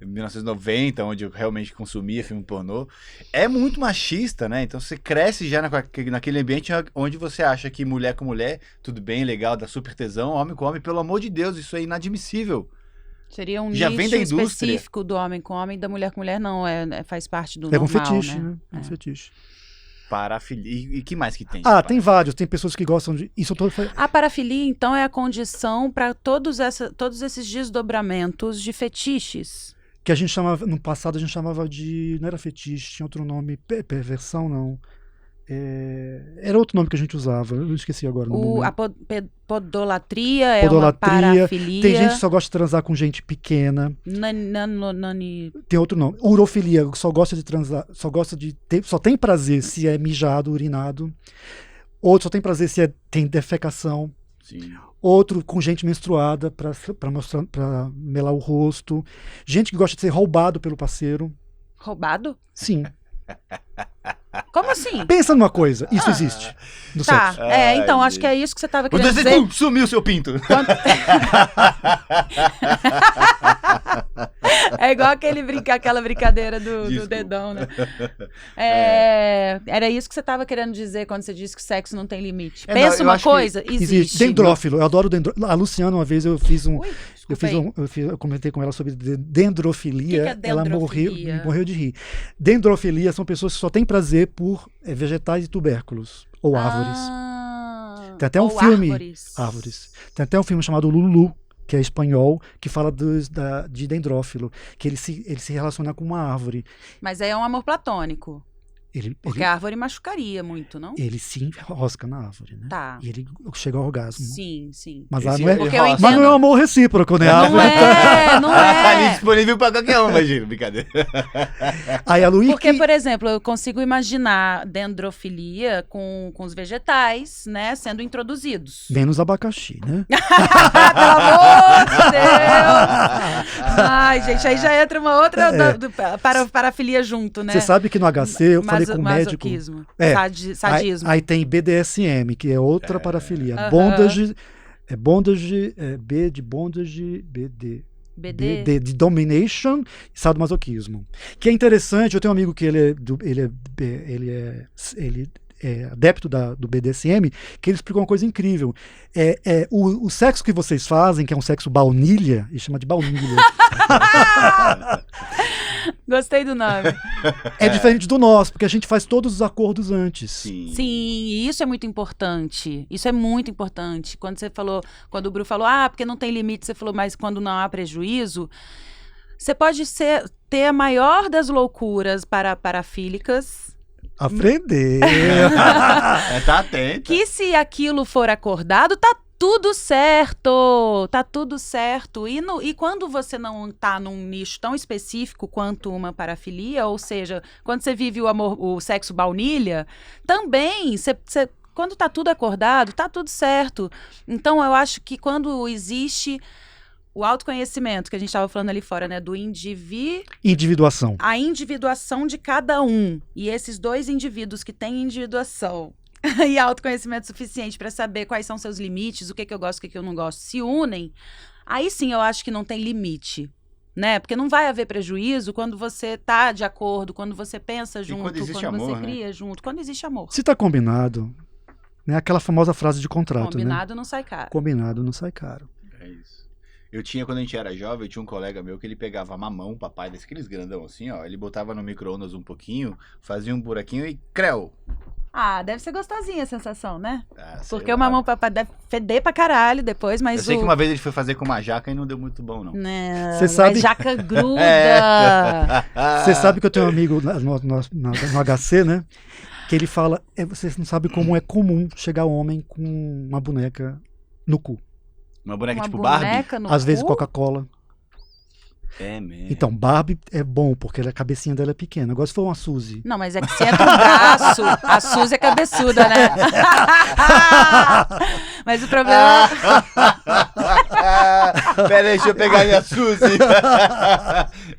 1990, onde eu realmente consumia filme pornô. É muito machista, né? Então você cresce já naquele ambiente onde você acha que mulher com mulher, tudo bem, legal, dá super tesão, homem com homem, pelo amor de Deus, isso é inadmissível. Seria um já nicho vem da indústria. específico do homem com homem, da mulher com mulher não, faz parte do normal, um fetiche, né? É um fetiche. Parafilia. E que mais que tem? Tem vários. Tem pessoas que gostam de... A parafilia, então, é a condição para todos esses desdobramentos de fetiches. Que a gente chamava... No passado a gente chamava de... Não era fetiche, tinha outro nome. Perversão, não. Era outro nome que a gente usava. Eu esqueci agora. A podolatria é uma parafilia. Tem gente que só gosta de transar com gente pequena. Tem outro nome. Urofilia, só gosta de transar, só tem prazer se é mijado, urinado. Outro só tem prazer se tem defecação. Sim. Outro com gente menstruada para melar o rosto. Gente que gosta de ser roubado pelo parceiro. Roubado? Sim. Como assim? Pensa numa coisa, isso existe no sexo. Então, acho que é isso que você estava querendo dizer. Sumiu seu pinto. É igual aquela brincadeira do dedão, né? Era isso que você estava querendo dizer quando você disse que o sexo não tem limite. Pensa uma coisa, existe. Dendrófilo, eu adoro dendrófilo. A Luciana, uma vez eu fiz eu comentei com ela sobre dendrofilia. Que é dendrofilia? Ela morreu de rir. Dendrofilia são pessoas que só têm prazer por vegetais e tubérculos ou árvores. Tem até um filme. Árvores. Tem até um filme chamado Lulu, que é espanhol, que fala de dendrófilo, que ele se relaciona com uma árvore. Mas aí é um amor platônico. Porque a árvore machucaria muito, não? Ele se enrosca na árvore, né? Tá. E ele chega ao orgasmo. Sim, sim. Mas, Esse não é, Porque eu mas não é entendo. um amor recíproco, né? A Não árvore- é, não Ali é. disponível pra qualquer um, imagina, brincadeira. Aí a Luíque... Porque, por exemplo, eu consigo imaginar dendrofilia com os vegetais, né, sendo introduzidos. Menos abacaxi, né? Pelo amor de Deus! Ai, gente, aí já entra uma outra parafilia junto, né? Você sabe que no HC eu falei com o médico... Masoquismo. É. Sadismo. Aí tem BDSM, que é outra parafilia. Aham. Bondage, B de bondage, BD. BD. De domination e sadomasoquismo. Que é interessante, eu tenho um amigo que ele é adepto do BDSM, que ele explicou uma coisa incrível. O sexo que vocês fazem, que é um sexo baunilha, ele chama de baunilha, Gostei do nome. é diferente do nosso, porque a gente faz todos os acordos antes. Sim. Sim, e isso é muito importante. Isso é muito importante. Quando o Bru falou, porque não tem limite, você falou, mas quando não há prejuízo, você pode ter a maior das loucuras parafílicas, Aprender. Tá atento. que se aquilo for acordado, tá tudo certo, tá tudo certo. E quando você não tá num nicho tão específico quanto uma parafilia, ou seja, quando você vive o sexo baunilha, também, quando tá tudo acordado, tá tudo certo. Então, eu acho que quando existe o autoconhecimento, que a gente estava falando ali fora, né, do Individuação. a individuação de cada um, e esses dois indivíduos que têm individuação e autoconhecimento suficiente para saber quais são seus limites, o que eu gosto, o que eu não gosto, se unem, aí sim eu acho que não tem limite, né? Porque não vai haver prejuízo quando você tá de acordo, quando você pensa junto, quando existe você amor, né? cria junto, quando existe amor. Se tá combinado, né? Aquela famosa frase de contrato, né? Combinado não sai caro. Combinado não sai caro. É isso. Quando a gente era jovem, eu tinha um colega meu que ele pegava mamão, papai, daqueles grandão assim, ó. Ele botava no micro-ondas um pouquinho, fazia um buraquinho e creu. Deve ser gostosinha a sensação, né? Sei Porque lá. o mamão papai deve feder pra caralho depois, mas Eu sei que uma vez ele foi fazer com uma jaca e não deu muito bom, não. Não, Cê sabe- mas jaca gruda. Você sabe que eu tenho um amigo no HC, né? Que ele fala, vocês não sabem como é comum chegar homem com uma boneca no cu. Uma boneca Uma tipo Barbie? boneca no Às vezes cu? Coca-Cola. É mesmo. Então, Barbie é bom, porque a cabecinha dela é pequena. Agora, se for uma Suzy... Não, mas é que se entra um braço, a Suzy é cabeçuda, né? Mas o problema... Pera aí, deixa eu pegar minha Suzy.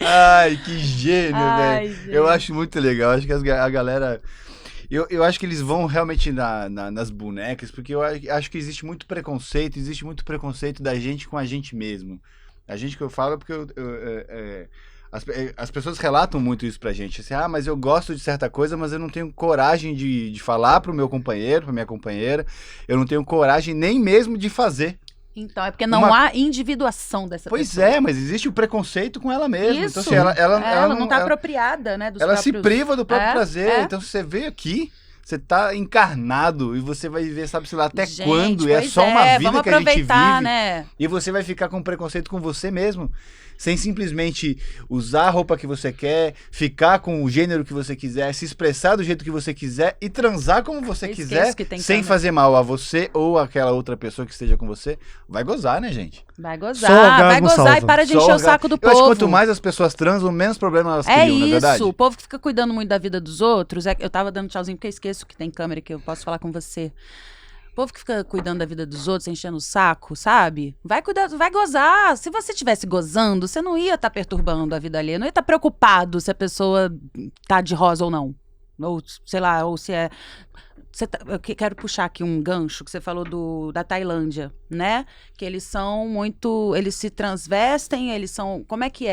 Ai, que gênio, Ai, velho. gente. Eu acho muito legal. Acho que a galera... Eu acho que eles vão realmente nas bonecas, porque eu acho que existe muito preconceito da gente com a gente mesmo. A gente que eu falo é porque as pessoas relatam muito isso pra gente. Assim, mas eu gosto de certa coisa, mas eu não tenho coragem de falar pro meu companheiro, pra minha companheira. Eu não tenho coragem nem mesmo de fazer. Então, é porque não há individuação dessa Pois pessoa. é, mas existe o preconceito com ela mesma. Isso. Então, assim, ela não tá apropriada, né? Dos ela se próprios... priva do próprio prazer. é. Então, se você veio aqui, você tá encarnado e você vai viver, sabe-se lá até Gente, quando. E é pois só uma vida vamos que a gente aproveitar, vive. né? E você vai ficar com preconceito com você mesmo. Sem simplesmente usar a roupa que você quer, ficar com o gênero que você quiser, se expressar do jeito que você quiser e transar como você Eu quiser, esqueço que tem sem câmera. fazer mal a você ou aquela outra pessoa que esteja com você. Vai gozar, né, gente? Vai Só gozar, orgasmo vai gozar salva. e para de Só encher o orga- saco do Eu acho povo. que quanto mais as pessoas transam, menos problema elas É criam, não é isso, verdade? o povo que fica cuidando muito da vida dos outros. Eu tava dando tchauzinho porque eu esqueço que tem câmera que eu posso falar com você. O povo que fica cuidando da vida dos outros, enchendo o saco, sabe? Vai cuidar, vai gozar. Se você estivesse gozando, você não ia estar perturbando a vida alheia, não ia estar preocupado se a pessoa tá de rosa ou não. Ou, sei lá, ou se é... eu quero puxar aqui um gancho que você falou da Tailândia, né? Que eles são muito... Eles se transvestem, eles são... Como é que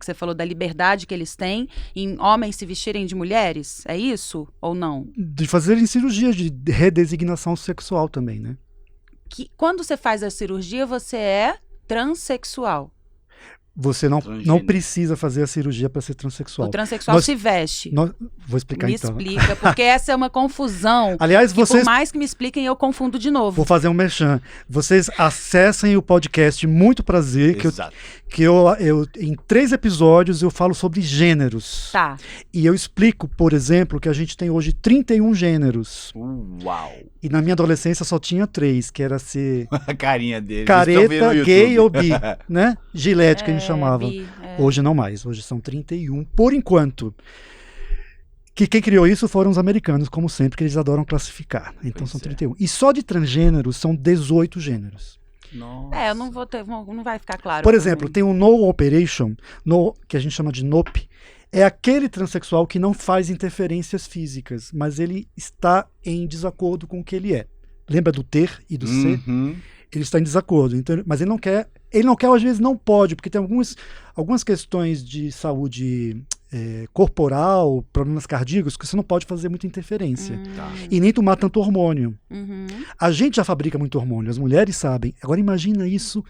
você falou da liberdade que eles têm em homens se vestirem de mulheres? É isso ou não? De fazerem cirurgia de redesignação sexual também, né? Que quando você faz a cirurgia, você é transexual. Você não Transgênero. precisa fazer a cirurgia para ser transexual. O transexual Nós- se veste. Vou explicar Me então. explica, porque essa é uma confusão. Aliás, Que vocês... por mais que me expliquem, eu confundo de novo. Vou fazer um merchan. Vocês acessem o podcast Muito Prazer, Exato. que eu em 3 episódios eu falo sobre gêneros. Tá. E eu explico, por exemplo, que a gente tem hoje 31 gêneros. Uau. E na minha adolescência só tinha 3, que era ser A carinha dele. Vocês estão vendo careta, no gay ou YouTube. bi, né? Gilete, que a gente chamava. É. Hoje não mais, hoje são 31, por enquanto. Que quem criou isso foram os americanos, como sempre, que eles adoram classificar. Então Pois são é. 31. E só de transgêneros são 18 gêneros. Nossa. Eu não vou ter, não vai ficar claro. Por pra exemplo, mim. tem o No Operation, que a gente chama de NOP. É aquele transexual que não faz interferências físicas, mas ele está em desacordo com o que ele é. Lembra do ter e do ser? Uhum. Ele está em desacordo. Então, mas ele não quer, às vezes não pode, porque tem algumas questões de saúde corporal, problemas cardíacos, que você não pode fazer muita interferência. Tá. E nem tomar tanto hormônio. Uhum. A gente já fabrica muito hormônio, as mulheres sabem. Agora imagina isso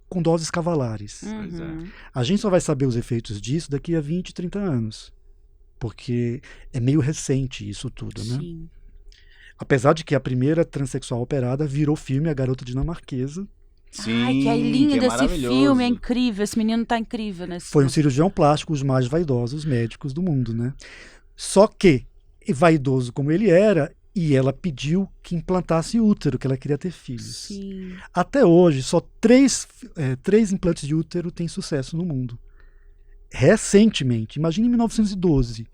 com doses cavalares. Pois é. Uhum. A gente só vai saber os efeitos disso daqui a 20, 30 anos. Porque é meio recente isso tudo, né? Sim. Apesar de que a primeira transexual operada virou filme A Garota Dinamarquesa. Sim, Ai, que a linha que é desse maravilhoso. filme é incrível. Esse menino tá incrível nesse Foi um filme. cirurgião plástico, os mais vaidosos médicos do mundo, né? Só que, vaidoso como ele era, e ela pediu que implantasse útero, que ela queria ter filhos. Sim. Até hoje, só 3 implantes de útero têm sucesso no mundo. Recentemente, imagine em 1912.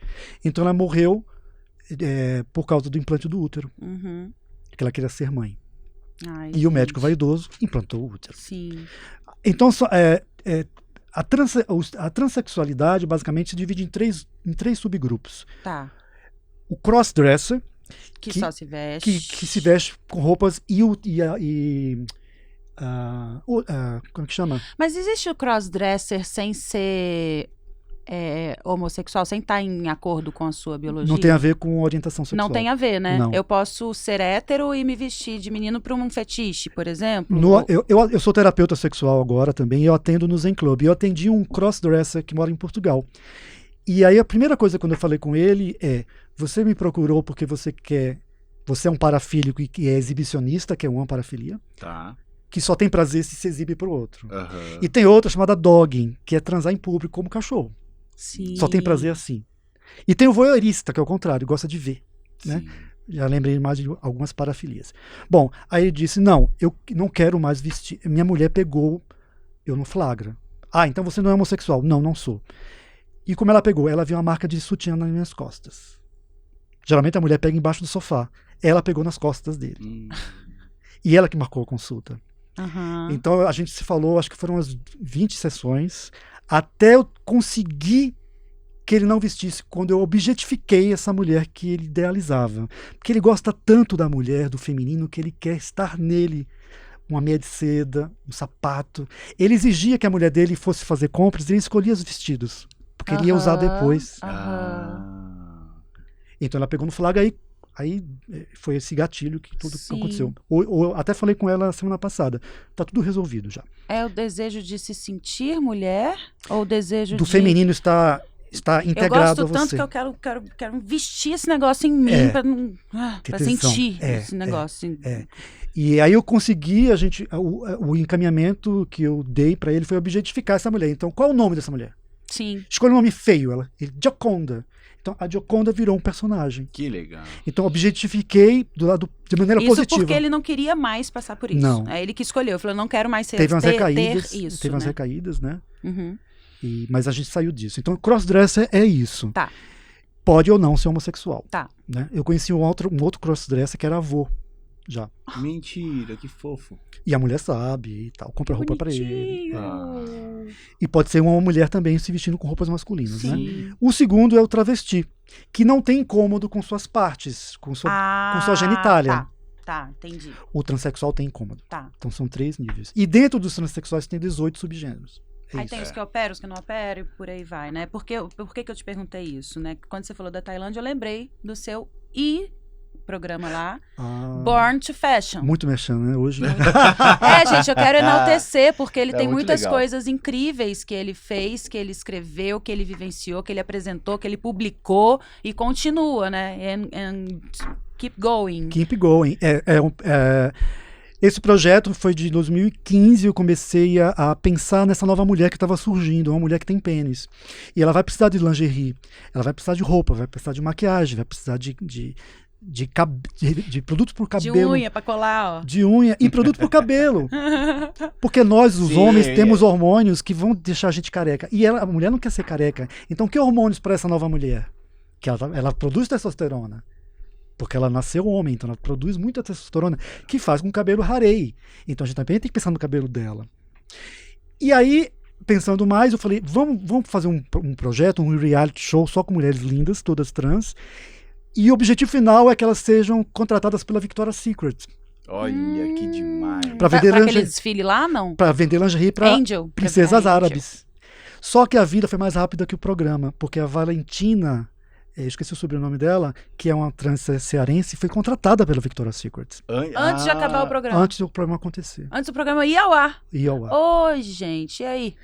Então ela morreu por causa do implante do útero, Uhum. que ela queria ser mãe. Ai, E o médico gente. vaidoso implantou o útero. Sim. Então, a transexualidade basicamente se divide em três subgrupos. Tá. O crossdresser, Que Que- só se veste. que se veste com roupas como é que chama? Mas existe o crossdresser sem ser homossexual, sem estar em acordo com a sua biologia? Não tem a ver com orientação sexual. Não tem a ver, né? Não. Eu posso ser hétero e me vestir de menino para um fetiche, por exemplo? Eu sou terapeuta sexual agora também, e eu atendo no Zen Club. E eu atendi um crossdresser que mora em Portugal. E aí a primeira coisa quando eu falei com ele você me procurou porque você é um parafílico e que é exibicionista, que é uma parafilia, Tá. que só tem prazer se exíbe pro outro. Aham. E tem outra chamada dogging, que é transar em público como cachorro. Sim. Só tem prazer assim. E tem o voyeurista, que é o contrário, gosta de ver. né? Sim. Já lembrei mais de algumas parafilias. Bom, aí ele disse, não, eu não quero mais vestir. Minha mulher pegou eu no flagra. Ah, então você não é homossexual. Não, não sou. E como ela pegou? Ela viu uma marca de sutiã nas minhas costas. Geralmente a mulher pega embaixo do sofá. Ela pegou nas costas dele. E ela que marcou a consulta. Aham. Então a gente se falou, acho que foram umas 20 sessões, até eu conseguir que ele não vestisse, quando eu objetifiquei essa mulher que ele idealizava. Porque ele gosta tanto da mulher, do feminino, que ele quer estar nele. Uma meia de seda, um sapato. Ele exigia que a mulher dele fosse fazer compras e ele escolhia os vestidos. Porque ele ia usar depois. Aham. Então ela pegou no flagra, aí foi esse gatilho que tudo Sim. aconteceu. Eu até falei com ela semana passada. Tá tudo resolvido já. É o desejo de se sentir mulher? Ou o desejo Do de... feminino está Eu integrado gosto a tanto você. que eu quero vestir esse negócio em mim É. pra Ter pra tesão. sentir É, esse negócio. E aí eu consegui, o encaminhamento que eu dei pra ele foi objetificar essa mulher. Então, qual é o nome dessa mulher? Sim. Escolha um nome feio, Gioconda. Então, a Gioconda virou um personagem. Que legal. Então, objetifiquei de maneira Isso positiva. porque ele não queria mais passar por isso. Não. É ele que escolheu. Ele falou, não quero mais ser Teve umas ter recaídas, isso. teve umas né? recaídas, né? Uhum. Mas a gente saiu disso. Então, crossdresser é isso. Tá. Pode ou não ser homossexual. Tá. Né? Eu conheci um outro crossdresser que era avô, já. Mentira, que fofo. E a mulher sabe e tal, compra roupa pra ele. Bonitinho. Ah. E pode ser uma mulher também se vestindo com roupas masculinas, né? Sim. O segundo é o travesti, que não tem incômodo com suas partes, com sua genitália. Tá, entendi. O transexual tem incômodo. Tá. Então são 3 níveis. E dentro dos transexuais tem 18 subgêneros. É Aí isso. tem os que operam, os que não operam, e por aí vai, né? Por que eu te perguntei isso, né? Quando você falou da Tailândia, eu lembrei do seu programa lá. Ah, Born to Fashion. muito mexendo, né? Hoje. Gente, eu quero enaltecer, porque ele É tem muito muitas legal. coisas incríveis que ele fez, que ele escreveu, que ele vivenciou, que ele apresentou, que ele publicou e continua, né? And keep going. Keep going. Esse projeto foi de 2015, eu comecei a pensar nessa nova mulher que estava surgindo, uma mulher que tem pênis. E ela vai precisar de lingerie, ela vai precisar de roupa, vai precisar de maquiagem, vai precisar de produto pro De cabelo. unha pra colar, ó. De unha e produto pro cabelo. Porque nós, os Sim, homens, temos hormônios que vão deixar a gente careca. E a mulher não quer ser careca. Então, que hormônios para essa nova mulher? Que ela produz testosterona. Porque ela nasceu homem, então ela produz muita testosterona, que faz com que o cabelo rareie. Então a gente também tem que pensar no cabelo dela. E aí, pensando mais, eu falei, vamos fazer um projeto, um reality show só com mulheres lindas, todas trans. E o objetivo final é que elas sejam contratadas pela Victoria's Secret. Olha que demais. Pra vender aquele lingerie. desfile lá, não? Para vender lingerie para Angel. princesas Angel. árabes. Só que a vida foi mais rápida que o programa, porque a Valentina, esqueci o sobrenome dela, que é uma trans cearense, foi contratada pela Victoria's Secret. Antes de acabar o programa. Antes do programa acontecer. Antes do programa ir ao ar. E ao ar. Oi, gente, e aí?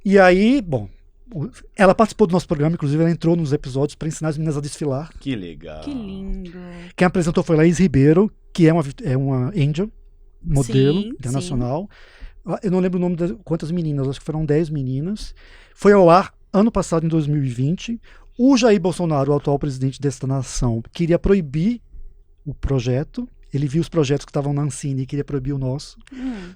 E aí, bom, ela participou do nosso programa, inclusive ela entrou nos episódios para ensinar as meninas a desfilar. Que legal. Que lindo. Quem apresentou foi Laís Ribeiro, que é uma angel, modelo Sim, internacional. Eu não lembro o nome de quantas meninas, acho que foram 10 meninas. Foi ao ar ano passado, em 2020. O Jair Bolsonaro, o atual presidente desta nação, queria proibir o projeto. Ele viu os projetos que estavam na Ancine e queria proibir o nosso.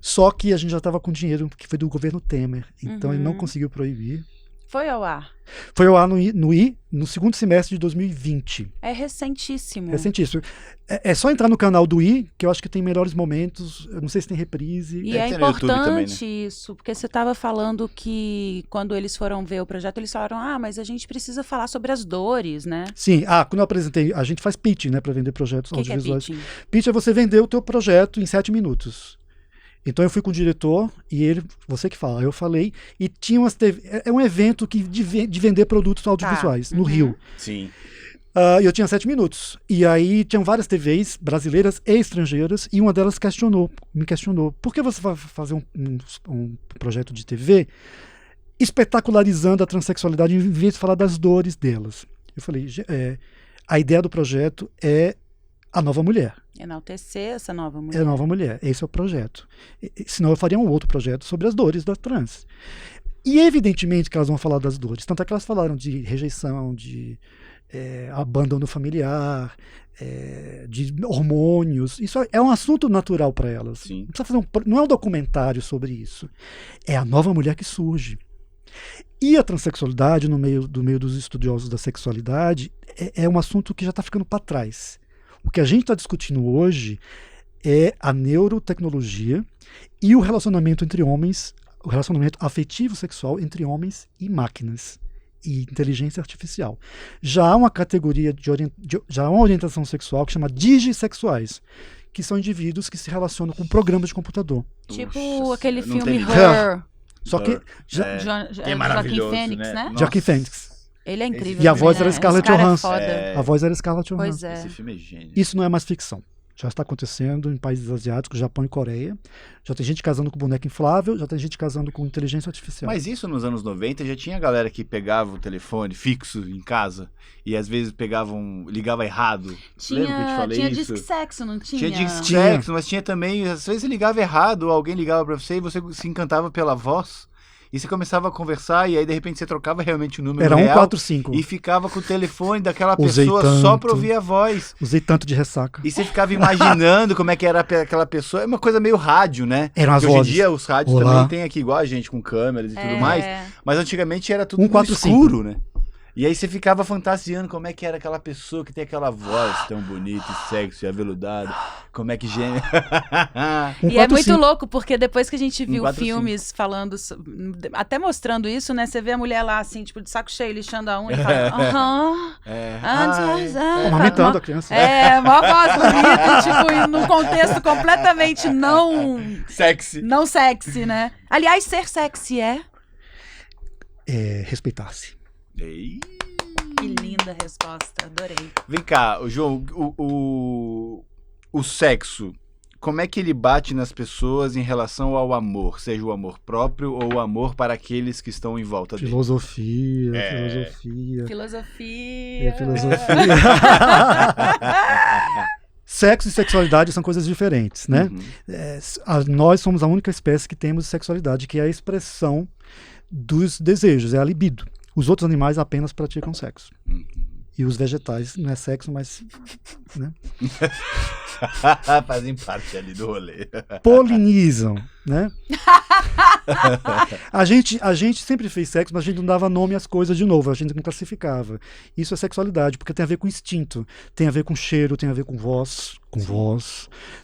Só que a gente já estava com dinheiro que foi do governo Temer. Então ele não conseguiu proibir. Foi ao ar. Foi ao ar no segundo semestre de 2020. É recentíssimo. Recentíssimo. É só entrar no canal do I, que eu acho que tem melhores momentos. Eu não sei se tem reprise. E Deve é ter no YouTube importante também, né? isso, porque você estava falando que quando eles foram ver o projeto, eles falaram, mas a gente precisa falar sobre as dores, né? Sim, quando eu apresentei, a gente faz pitching, né, para vender projetos O que é audiovisuais. pitching? Pitch é você vender o teu projeto em 7 minutos. Então eu fui com o diretor e ele, você que fala, eu falei, e tinha umas é um evento de vender produtos audiovisuais no Rio. Sim. E eu tinha 7 minutos. E aí tinham várias TVs brasileiras e estrangeiras, e uma delas me questionou, por que você vai fazer um projeto de TV espetacularizando a transexualidade em vez de falar das dores delas? Eu falei, a ideia do projeto é a nova mulher. Enaltecer essa nova mulher. É a nova mulher, esse é o projeto. Senão eu faria um outro projeto sobre as dores da trans. E evidentemente que elas vão falar das dores. Tanto é que elas falaram de rejeição, de abandono familiar, de hormônios. Isso é um assunto natural para elas. Sim. Não precisa não é um documentário sobre isso. É a nova mulher que surge. E a transexualidade, no meio dos estudiosos da sexualidade, é um assunto que já está ficando para trás. O que a gente está discutindo hoje é a neurotecnologia e o relacionamento entre homens, o relacionamento afetivo sexual entre homens e máquinas e inteligência artificial. Já há uma categoria já há uma orientação sexual que chama digissexuais, que são indivíduos que se relacionam com programas de computador. Tipo Puxa, aquele não filme tem- Her. Só que Que é Joaquim maravilhoso, Fênix, né? Nossa. Joaquim Fênix. Ele é incrível. E a também, voz né? era Scarlett Esse cara Johansson. É foda. É, A voz era Scarlett Pois Johansson. é. Esse filme é gênio. Isso não é mais ficção. Já está acontecendo em países asiáticos, Japão e Coreia. Já tem gente casando com boneca inflável, já tem gente casando com inteligência artificial. Mas isso nos anos 90 já tinha galera que pegava o telefone fixo em casa e às vezes ligava errado. Lembra que eu te falei Tinha isso? disque sexo, não tinha? Tinha disque Tinha. sexo, mas tinha também, às vezes você ligava errado, ou alguém ligava pra você e você se encantava pela voz. E você começava a conversar e aí de repente você trocava realmente o número Era real 145. e ficava com o telefone daquela Usei pessoa só tanto. pra ouvir a voz. Usei tanto de ressaca. E você ficava imaginando como é que era aquela pessoa. É uma coisa meio rádio, né? Eram as Porque hoje vozes. em dia os rádios Olá. também tem aqui igual a gente, com câmeras e tudo mais. Mas antigamente era tudo no 145. escuro, né? E aí você ficava fantasiando como é que era aquela pessoa que tem aquela voz tão bonita e sexy, aveludada. Como é que gêmea. E é muito 145. louco, porque depois que a gente viu 145. filmes falando, até mostrando isso, né? Você vê a mulher lá, assim, tipo, de saco cheio, lixando a unha e fala, aham. Amamentando a criança. Uma voz bonita, tipo, e num contexto completamente não sexy, né? Aliás, ser sexy Respeitar-se. Ei. Que linda resposta, adorei. Vem cá, João, o sexo, como é que ele bate nas pessoas em relação ao amor? Seja o amor próprio ou o amor para aqueles que estão em volta dele? Filosofia. Sexo e sexualidade são coisas diferentes, né? Nós somos a única espécie que temos sexualidade, que é a expressão dos desejos, é a libido. Os outros animais apenas praticam sexo. E os vegetais não é sexo, mas... né? Fazem parte ali do rolê. Polinizam, né? A gente sempre fez sexo, mas a gente não dava nome às coisas de novo, a gente não classificava. Isso é sexualidade, porque tem a ver com instinto, tem a ver com cheiro, tem a ver com voz,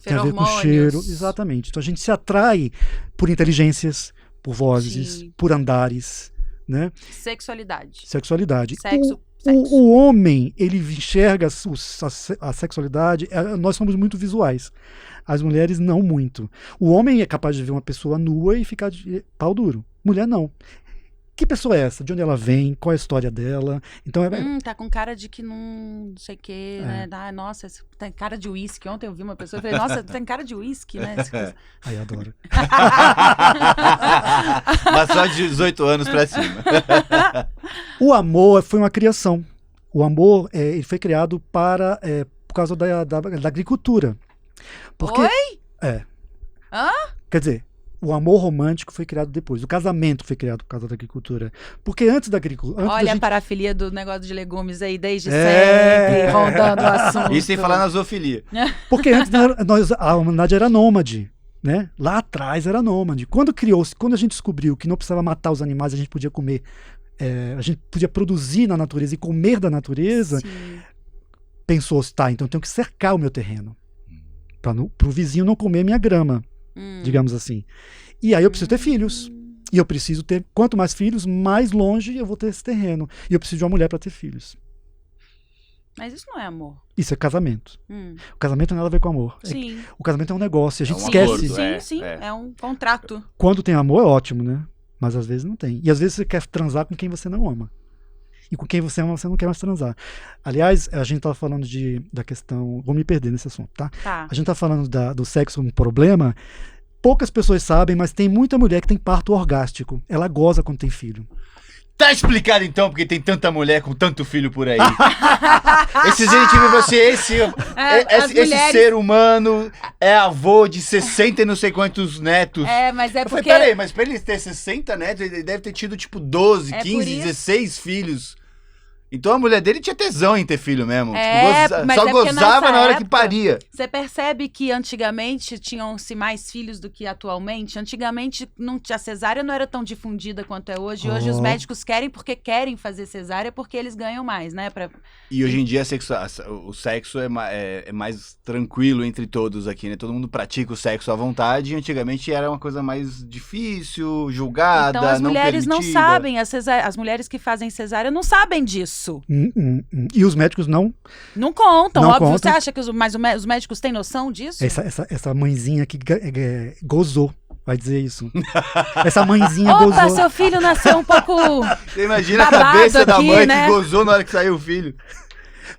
tem a ver com cheiro, exatamente. Então a gente se atrai por inteligências, por vozes, por andares, né? Sexualidade. Sexo. O homem, ele enxerga a sexualidade, nós somos muito visuais. As mulheres não muito. O homem é capaz de ver uma pessoa nua e ficar de pau duro. Mulher não. Que pessoa é essa? De onde ela vem? Qual é a história dela? Então tá com cara de que não sei o quê, né? Ah, nossa, tem cara de uísque. Ontem eu vi uma pessoa e falei, nossa, tem cara de uísque, né? Ai, adoro. Mas só de 18 anos pra cima. O amor foi uma criação. O amor ele foi criado por causa da agricultura. Porque, Oi? Quer dizer, o amor romântico foi criado depois. O casamento foi criado por causa da agricultura. Porque antes da agricultura... Olha a parafilia do negócio de legumes aí, desde sempre, rondando o assunto. Isso sem falar na zoofilia. Porque antes a humanidade era nômade. Né? Lá atrás era nômade. Quando a gente descobriu que não precisava matar os animais, a gente podia comer, a gente podia produzir na natureza e comer da natureza, pensou-se, tá, então eu tenho que cercar o meu terreno. Para o vizinho não comer minha grama. Digamos assim. E aí eu preciso ter filhos. E eu preciso ter, quanto mais filhos, mais longe eu vou ter esse terreno. E eu preciso de uma mulher para ter filhos. Mas isso não é amor. Isso é casamento. O casamento não tem nada a ver com amor. Sim. O casamento é um negócio, a gente esquece. Sim, é um contrato. Quando tem amor é ótimo, né? Mas às vezes não tem. E às vezes você quer transar com quem você não ama. E com quem você ama, você não quer mais transar. Aliás, a gente estava falando da questão... Vou me perder nesse assunto, tá? A gente está falando do sexo como problema. Poucas pessoas sabem, mas tem muita mulher que tem parto orgástico. Ela goza quando tem filho. Tá explicado então porque tem tanta mulher com tanto filho por aí. Esse ser humano é avô de 60 e não sei quantos netos. Mas é porque... Peraí, mas pra ele ter 60 netos, ele deve ter tido tipo 12, 15, 16 filhos. Então a mulher dele tinha tesão em ter filho mesmo. Só gozava na hora que paria. Você percebe que antigamente tinham-se mais filhos do que atualmente? Antigamente a cesárea não era tão difundida quanto é hoje. Hoje os médicos querem porque querem fazer cesárea porque eles ganham mais, né? E hoje em dia o sexo é mais tranquilo entre todos aqui, né? Todo mundo pratica o sexo à vontade. E antigamente era uma coisa mais difícil, julgada, então as não mulheres permitida. não sabem, as mulheres que fazem cesárea não sabem disso. E os médicos não contam, óbvio. Contam. Você acha que os médicos têm noção disso? Essa mãezinha que gozou vai dizer isso. Essa mãezinha gozou. Opa, seu filho nasceu um pouco... Você imagina a cabeça da mãe que gozou na hora que saiu o filho.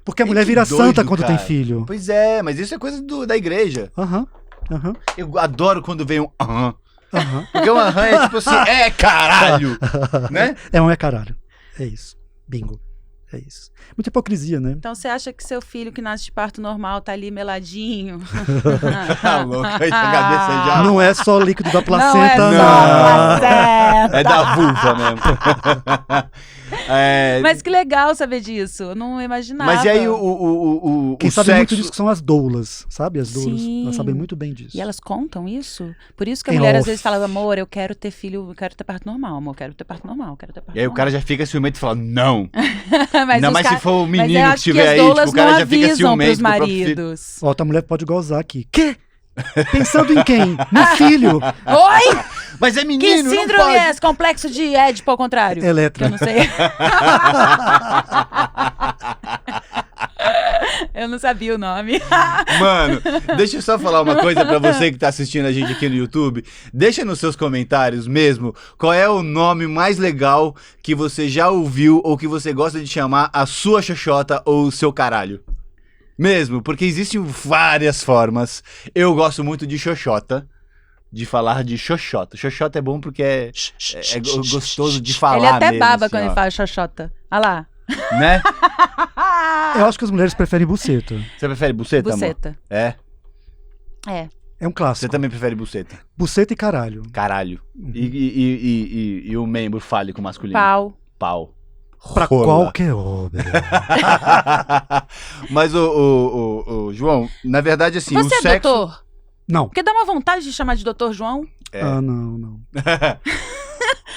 Porque a mulher vira santa quando tem filho. Pois é, mas isso é coisa da igreja. Eu adoro quando vem um porque um é tipo assim, caralho, né? É caralho. É isso. Bingo. É isso. Muita hipocrisia, né? Então você acha que seu filho que nasce de parto normal tá ali meladinho? Tá louco, aí a cabeça já... Não é só líquido da placenta, não. É só placenta. É da vulva mesmo. Mas que legal saber disso. Eu não imaginava. Mas e aí quem o sabe sexo... muito disso que são as doulas, sabe? As doulas, Sim. elas sabem muito bem disso. E elas contam isso? Por isso que a mulher às vezes fala, amor, eu quero ter filho, eu quero ter parto normal, amor, eu quero ter parto normal, eu quero ter parto normal. E aí o cara já fica ciumento e fala, não. mas se for o menino que estiver aí, tipo, o cara já fica ciumento pros maridos. Outra mulher pode gozar aqui. Quê? Pensando em quem? No filho. Oi? Mas é menino, que não síndrome pode. é esse? Complexo de Édipo ao contrário? Eletra. Eu não sei. Eu não sabia o nome. Mano, deixa eu só falar uma coisa pra você que tá assistindo a gente aqui no YouTube. Deixa nos seus comentários mesmo qual é o nome mais legal que você já ouviu ou que você gosta de chamar a sua xoxota ou o seu caralho. Mesmo, porque existem várias formas. Eu gosto muito de xoxota. De falar de xoxota. Xoxota é bom porque é gostoso de falar Ele até mesmo, baba assim, quando ó. ele fala xoxota. Olha lá. Né? Eu acho que as mulheres preferem buceta. Você prefere buceta, amor? Buceta. É? É. É um Você clássico. também prefere buceta? Buceta e caralho. Caralho. E o membro fálico masculino? Pau. Pau. Pra Rola. qualquer obra. Mas, o João, na verdade, assim, Você o é sexo... doutor? Não. Porque dá uma vontade de chamar de doutor João. É. Ah, não.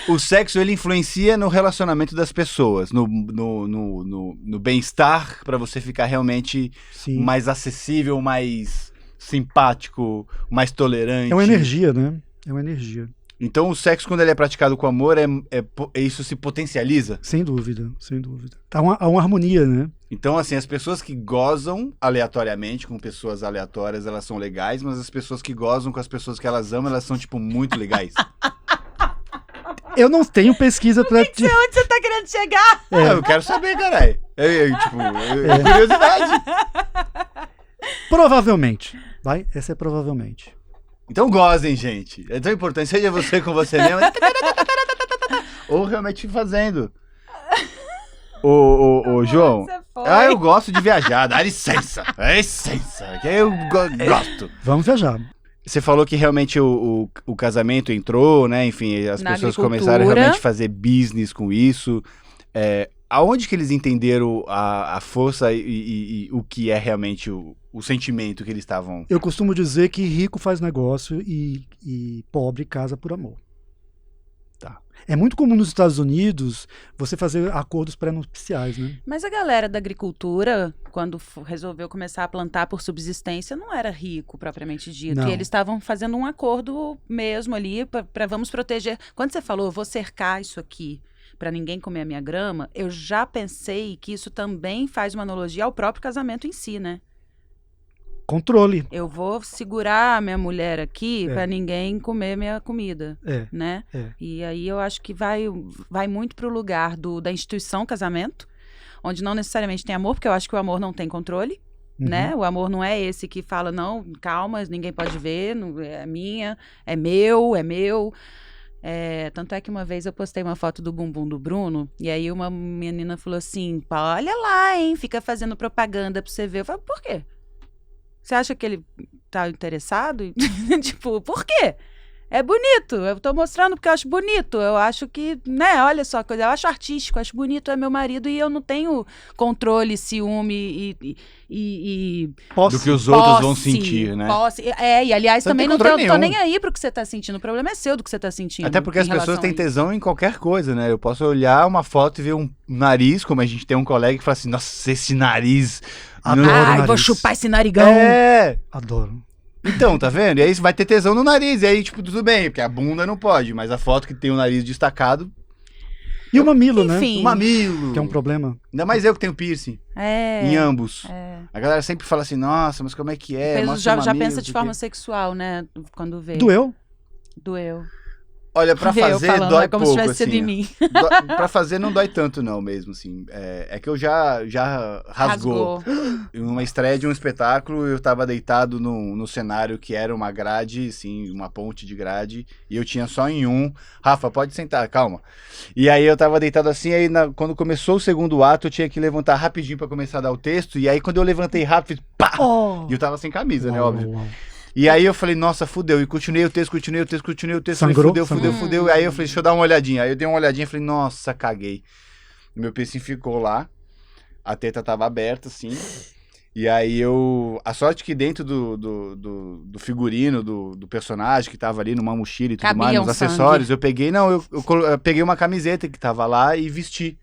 O sexo, ele influencia no relacionamento das pessoas, no bem-estar, pra você ficar realmente Sim. mais acessível, mais simpático, mais tolerante. É uma energia, né? É uma energia. Então, o sexo, quando ele é praticado com amor, isso se potencializa. Sem dúvida, sem dúvida. Há uma harmonia, né? Então, assim, as pessoas que gozam aleatoriamente com pessoas aleatórias, elas são legais, mas as pessoas que gozam com as pessoas que elas amam, elas são, tipo, muito legais. Eu não tenho pesquisa pra... Onde você tá querendo chegar? Ah, eu quero saber, caralho. Curiosidade. Provavelmente. Vai? Essa é provavelmente. Então gozem, gente. É tão importante, seja você com você mesmo. Ou realmente fazendo. Ô, João. Você foi. Eu gosto de viajar, dá licença. É licença, que eu gosto. Vamos viajar. Você falou que realmente o casamento entrou, né? Enfim, as Na pessoas agricultura. começaram realmente a fazer business com isso. Aonde que eles entenderam a força e o que é realmente o sentimento que eles estavam... Eu costumo dizer que rico faz negócio e pobre casa por amor. Tá. É muito comum nos Estados Unidos você fazer acordos pré-nupciais, né? Mas a galera da agricultura, quando resolveu começar a plantar por subsistência, não era rico, propriamente dito. Não. E eles estavam fazendo um acordo mesmo ali para vamos proteger. Quando você falou, vou cercar isso aqui para ninguém comer a minha grama, eu já pensei que isso também faz uma analogia ao próprio casamento em si, né? Controle. Eu vou segurar a minha mulher aqui É. para ninguém comer minha comida, É. né? É. E aí eu acho que vai muito pro lugar da instituição casamento, onde não necessariamente tem amor, porque eu acho que o amor não tem controle, Uhum. né? O amor não é esse que fala, não, calma, ninguém pode ver, não, é minha, é meu, é meu. Tanto é que uma vez eu postei uma foto do bumbum do Bruno, e aí uma menina falou assim, olha lá, hein, fica fazendo propaganda pra você ver. Eu falei, por quê? Você acha que ele tá interessado? Tipo, por quê? É bonito, eu tô mostrando porque eu acho bonito, eu acho que, né, olha só, eu acho artístico, acho bonito, é meu marido e eu não tenho controle, ciúme e Posse. Do que os outros vão posse, sentir, né? posse. E aliás, Você não também tem não controle tô nenhum. nem aí pro que você tá sentindo, o problema é seu do que você tá sentindo. Até porque em as pessoas relação têm a isso. tesão em qualquer coisa, né? Eu posso olhar uma foto e ver um nariz, como a gente tem um colega que fala assim, nossa, esse nariz... Adoro Ai, nariz. vou chupar esse narigão. É... Adoro. Então, tá vendo? E aí vai ter tesão no nariz, e aí, tipo, tudo bem, porque a bunda não pode, mas a foto que tem o nariz destacado, E o mamilo, né? Enfim. o mamilo. Que é um problema. Ainda mais eu que tenho piercing, em ambos. A galera sempre fala assim, nossa, mas como é que é? Peso Mostra o já mamilo, pensa de porque- forma sexual, né? Quando vê. Doeu? Doeu. Olha, pra Ver eu fazer falando, dói é como pouco, se tivesse sido assim. em mim. Pra fazer não dói tanto não mesmo, assim. É que eu já rasgou. Em uma estreia de um espetáculo, eu tava deitado no cenário que era uma grade, assim, uma ponte de grade, e eu tinha só em um. Rafa, pode sentar, calma. E aí eu tava deitado assim, aí quando começou o segundo ato, eu tinha que levantar rapidinho pra começar a dar o texto, e aí quando eu levantei rápido, pá! Oh. E eu tava sem camisa, né, Uau, óbvio. uau. E aí eu falei, nossa, fudeu. E continuei o texto. Sangrou? Falei, fudeu. Aí eu falei, deixa eu dar uma olhadinha. Aí eu dei uma olhadinha e falei, nossa, caguei. E meu piercing ficou lá. A teta tava aberta, assim. E aí a sorte que dentro do figurino, do personagem que tava ali numa mochila e tudo Cabia mais, um nos acessórios, eu peguei, eu peguei uma camiseta que tava lá e vesti.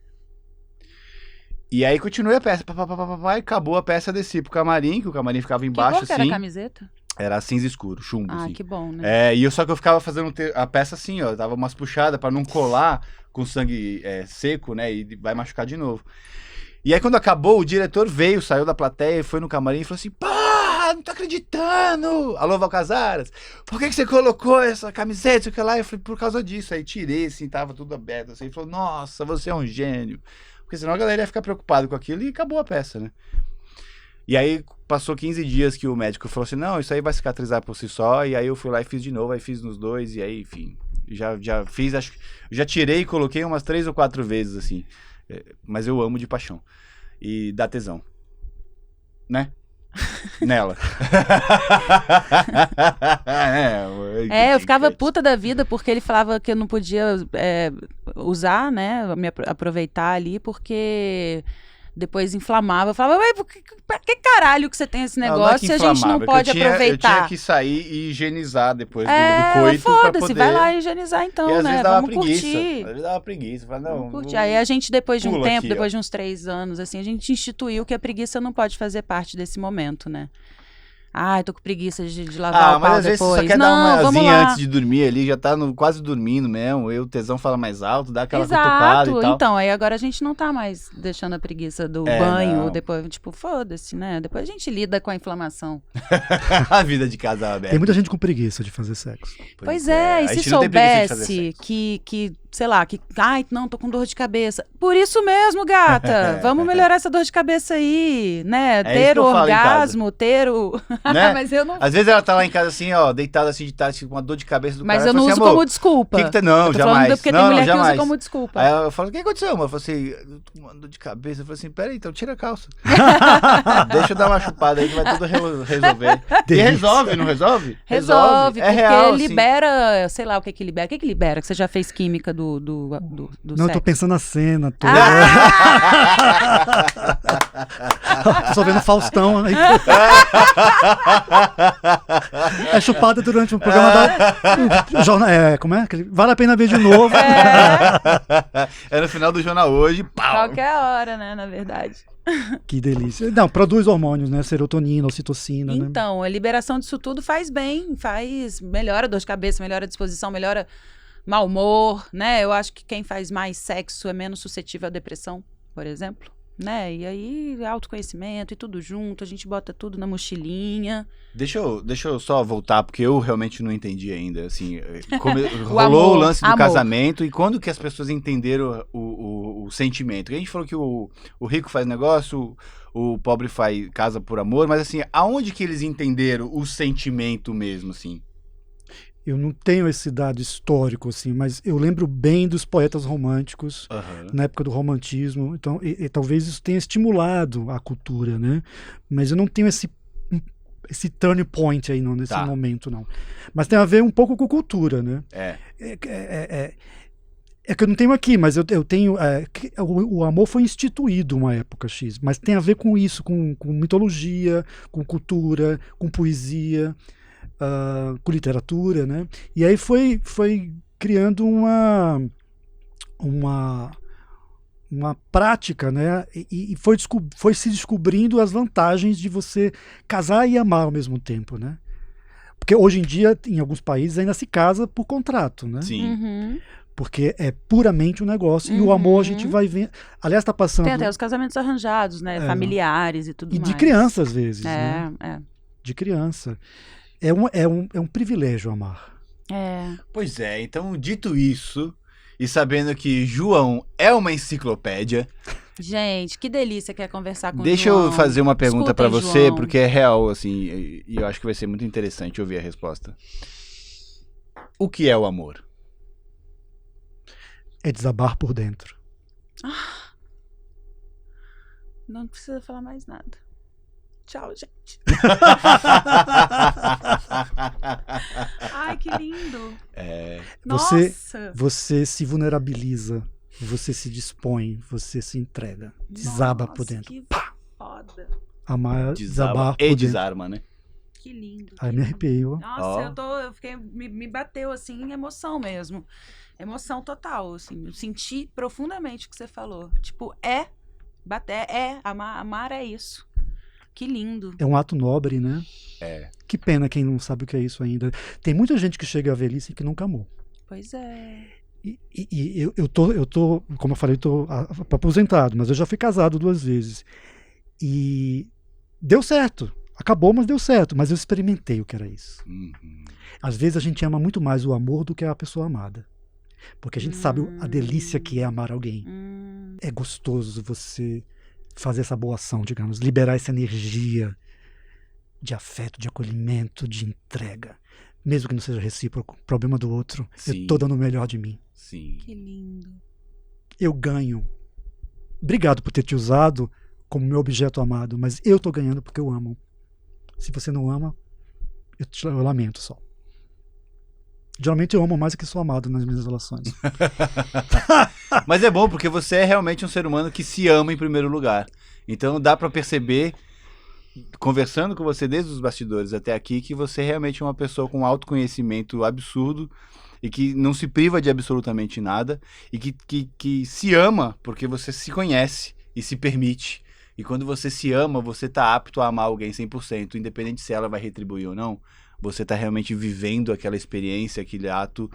E aí continuei a peça, e acabou a peça, desci pro camarim, que o camarim ficava Que embaixo, cor que era a assim. camiseta? Era cinza escuro, chumbo, Ah, assim. que bom, né? Só que eu ficava fazendo a peça assim, ó. Dava umas puxadas pra não colar com sangue seco, né? E vai machucar de novo. E aí quando acabou, o diretor veio, saiu da plateia e foi no camarim e falou assim, pá, não tô acreditando! Alô, Valcazaras, por que você colocou essa camiseta, sei o que lá? Eu falei, por causa disso. Aí tirei, assim, tava tudo aberto, assim, ele falou, nossa, você é um gênio. Porque senão a galera ia ficar preocupada com aquilo e acabou a peça, né? E aí passou 15 dias que o médico falou assim, não, isso aí vai cicatrizar por si só, e aí eu fui lá e fiz de novo, aí fiz nos dois, e aí, enfim, já fiz, acho que já tirei e coloquei umas 3 ou 4 vezes, assim, mas eu amo de paixão, e dá tesão, né? Nela. Eu ficava puta da vida porque ele falava que eu não podia usar, né, me aproveitar ali, porque... depois inflamava. Eu falava, ué, pra que caralho que você tem esse negócio se a gente não pode aproveitar? Eu tinha que sair e higienizar depois do coito pra poder... vai lá higienizar então, e às né? vezes dava Vamos preguiça. curtir. Às vezes dava preguiça. Falava, não, vamos curtir. Aí a gente, depois de um tempo, aqui, depois de uns 3 anos, assim, a gente instituiu que a preguiça não pode fazer parte desse momento, né? Ai, tô com preguiça de lavar o pau mas às vezes depois. você só quer não, dar vamos umazinha lá. antes de dormir ali, já tá quase dormindo mesmo, o tesão fala mais alto, dá aquela Exato. cutucada e tal. Então, aí agora a gente não tá mais deixando a preguiça do banho, depois, tipo, foda-se, né? Depois a gente lida com a inflamação. A vida de casal aberta. Tem muita gente com preguiça de fazer sexo. Pois é, e a se gente não tem preguiça de fazer soubesse sexo. que, sei lá, ai, não, tô com dor de cabeça. Por isso mesmo, gata, vamos melhorar essa dor de cabeça aí, né? É isso ter que o eu falo em casa. orgasmo, ter o... Né? Mas eu não... Às vezes ela tá lá em casa assim, ó, deitada assim de tarde, com uma dor de cabeça do Mas cara. eu não falo uso assim, como desculpa. Não, eu tô jamais. falando porque não, tem mulher que jamais. usa como desculpa. Aí eu falo, o que aconteceu, amor? Eu falo assim, eu tô com uma dor de cabeça. Eu falo assim, peraí, então tira a calça. Deixa eu dar uma chupada aí que vai tudo resolver. E resolve, não resolve? Resolve, É porque real, libera, sei lá o que libera. O que libera? Que você já fez química do Não, sexo? eu tô pensando na cena toda. Tô só vendo Faustão aí. É chupada durante um programa da jornal. Como é? Vale a pena ver de novo. É no final do jornal hoje, pau. Qualquer hora, né, na verdade. Que delícia. Não, produz hormônios, né? Serotonina, ocitocina, né? Então, a liberação disso tudo faz bem, melhora a dor de cabeça, melhora a disposição, melhora mau humor, né? Eu acho que quem faz mais sexo é menos suscetível à depressão, por exemplo, né? E aí, autoconhecimento e tudo junto, a gente bota tudo na mochilinha. Deixa eu só voltar, porque eu realmente não entendi ainda, assim, rolou amor, o lance do amor. casamento, e quando que as pessoas entenderam o sentimento? A gente falou que o rico faz negócio, o pobre casa por amor, mas assim, aonde que eles entenderam o sentimento mesmo, assim? Eu não tenho esse dado histórico, assim, mas eu lembro bem dos poetas românticos, na época do romantismo, então, e talvez isso tenha estimulado a cultura, né? Mas eu não tenho esse turning point aí, não, nesse momento, não. Mas tem a ver um pouco com cultura, né? É que eu não tenho aqui, mas eu tenho... o amor foi instituído uma época X, mas tem a ver com isso, com mitologia, com cultura, com poesia... com literatura, né? E aí foi criando uma prática, né? E foi se descobrindo as vantagens de você casar e amar ao mesmo tempo, né? Porque hoje em dia, em alguns países, ainda se casa por contrato, né? Sim. Uhum. Porque é puramente um negócio. E o amor a gente vai ver... Aliás, está passando... Tem até os casamentos arranjados, né? Familiares e tudo mais. E de criança, às vezes, né? De criança. É um privilégio amar. Pois é, então dito isso, e sabendo que João é uma enciclopédia... Gente, que delícia que é conversar com o Deixa João. eu fazer uma pergunta pra você, João. porque é real, assim, e eu acho que vai ser muito interessante ouvir a resposta. O que é o amor? É desabar por dentro. Não precisa falar mais nada. Tchau, gente. Ai, que lindo. Nossa. Você se vulnerabiliza, você se dispõe, você se entrega. Desaba por dentro. Que foda. Amar, desabar por e dentro. desarma, né? Que lindo. Ai, me arrepiei. Nossa, eu fiquei, me bateu assim em emoção mesmo. Emoção total, assim. Eu senti profundamente o que você falou. Tipo, amar é isso. Que lindo. É um ato nobre, né? Que pena quem não sabe o que é isso ainda. Tem muita gente que chega à velhice que nunca amou. Pois é. eu tô, como eu falei, tô aposentado, mas eu já fui casado 2 vezes. E deu certo. Acabou, mas deu certo. Mas eu experimentei o que era isso. Às vezes a gente ama muito mais o amor do que a pessoa amada. Porque a gente sabe a delícia que é amar alguém. É gostoso você fazer essa boa ação, digamos, liberar essa energia de afeto, de acolhimento, de entrega. Mesmo que não seja recíproco, o problema do outro, Sim. eu tô dando o melhor de mim. Sim. Que lindo. Eu ganho. Obrigado por ter te usado como meu objeto amado, mas eu tô ganhando porque eu amo. Se você não ama, eu lamento só. Geralmente eu amo mais do que sou amado nas minhas relações. Mas é bom porque você é realmente um ser humano que se ama em primeiro lugar. Então dá pra perceber, conversando com você desde os bastidores até aqui, que você é realmente uma pessoa com autoconhecimento absurdo e que não se priva de absolutamente nada e que se ama porque você se conhece e se permite. E quando você se ama, você tá apto a amar alguém 100%, independente se ela vai retribuir ou não. Você tá realmente vivendo aquela experiência, aquele ato.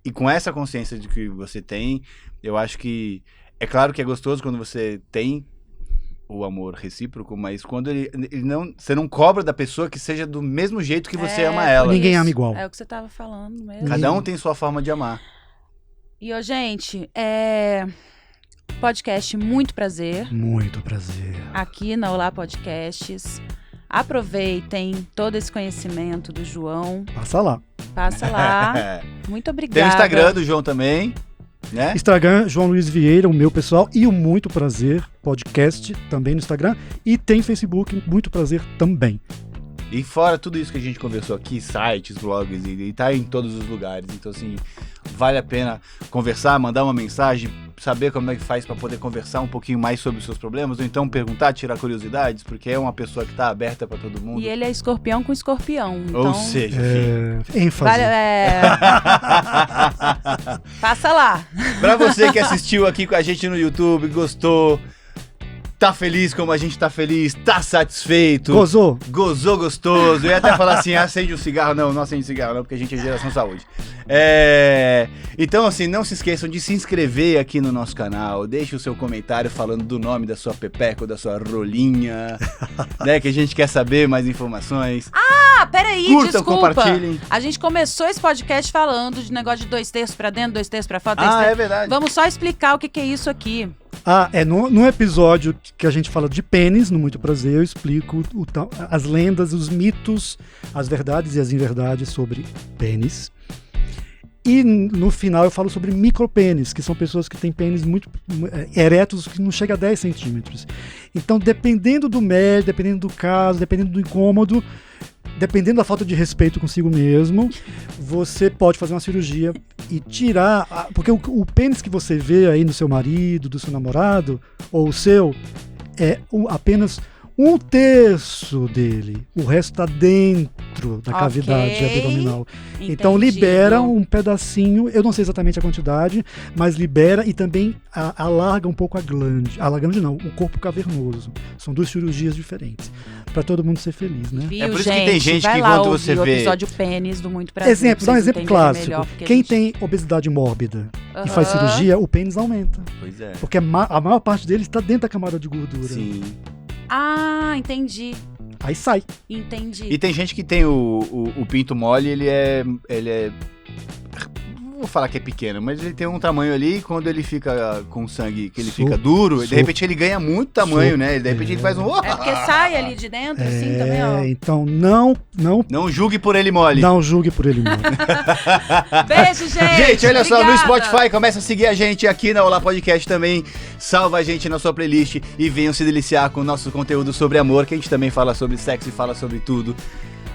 E com essa consciência de que você tem, eu acho que... É claro que é gostoso quando você tem o amor recíproco, mas quando ele não, você não cobra da pessoa que seja do mesmo jeito que você ama ela. Ninguém ama igual. É o que você tava falando mesmo. Cada um tem sua forma de amar. E, gente, podcast, muito prazer. Muito prazer. Aqui na Olá Podcasts. Aproveitem todo esse conhecimento do João. Passa lá. Passa lá. Muito obrigada. Tem o Instagram do João também, né? Instagram, João Luiz Vieira, o meu pessoal, e o Muito Prazer Podcast, também no Instagram. E tem Facebook, Muito Prazer também. E fora tudo isso que a gente conversou aqui, sites, blogs, e tá em todos os lugares. Então, assim, vale a pena conversar, mandar uma mensagem, saber como é que faz para poder conversar um pouquinho mais sobre os seus problemas, ou então perguntar, tirar curiosidades, porque é uma pessoa que tá aberta para todo mundo. E ele é escorpião com escorpião. Então, Ou seja, ênfase. Passa lá. Pra você que assistiu aqui com a gente no YouTube, gostou, tá feliz como a gente tá feliz, tá satisfeito. Gozou? Gozou gostoso. Eu ia até falar assim, acende um cigarro. Não acende cigarro não, porque a gente é geração saúde. Então, assim, não se esqueçam de se inscrever aqui no nosso canal. Deixe o seu comentário falando do nome da sua pepeca ou da sua rolinha, né? Que a gente quer saber mais informações. Ah, peraí, Curtam, desculpa. compartilhem. A gente começou esse podcast falando de negócio de 2 terços pra dentro, 2 terços pra fora. É verdade. Vamos só explicar o que é isso aqui. No episódio que a gente fala de pênis, no Muito Prazer, eu explico as lendas, os mitos, as verdades e as inverdades sobre pênis. E no final eu falo sobre micropênis, que são pessoas que têm pênis muito eretos, que não chega a 10 centímetros. Então, dependendo do médio, dependendo do caso, dependendo do incômodo, dependendo da falta de respeito consigo mesmo, você pode fazer uma cirurgia e tirar... Porque o pênis que você vê aí no seu marido, do seu namorado, ou o seu, é apenas 1/3 dele. O resto está dentro da cavidade abdominal. Entendido. Então libera um pedacinho, eu não sei exatamente a quantidade, mas libera e também alarga um pouco a glande. A glande não, o corpo cavernoso. São 2 cirurgias diferentes. Para todo mundo ser feliz, né? Viu, É por isso que tem gente vai que lá quando ouvir você o vê... episódio pênis do Muito Prazer. Exemplo, dá um exemplo clássico. Melhor, Quem tem obesidade mórbida e faz cirurgia, o pênis aumenta. Pois é. Porque a maior parte dele está dentro da camada de gordura. Sim. Ah, entendi. Aí sai. Entendi. E tem gente que tem o pinto mole, ele é... Não vou falar que é pequeno, mas ele tem um tamanho ali, quando ele fica com sangue, que ele fica duro, de repente ele ganha muito tamanho, né? De repente ele faz um... É porque sai ali de dentro, assim, também, ó. Então não julgue por ele mole. Não julgue por ele mole. Beijo, gente. Gente, olha só, no Obrigada. Spotify, começa a seguir a gente aqui na Olá Podcast também. Salva a gente na sua playlist e venham se deliciar com o nosso conteúdo sobre amor, que a gente também fala sobre sexo e fala sobre tudo.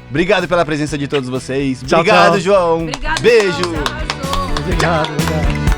Obrigado pela presença de todos vocês. Tchau, Obrigado, tchau. João. Obrigada, Beijo. João, você arrasou. Obrigado.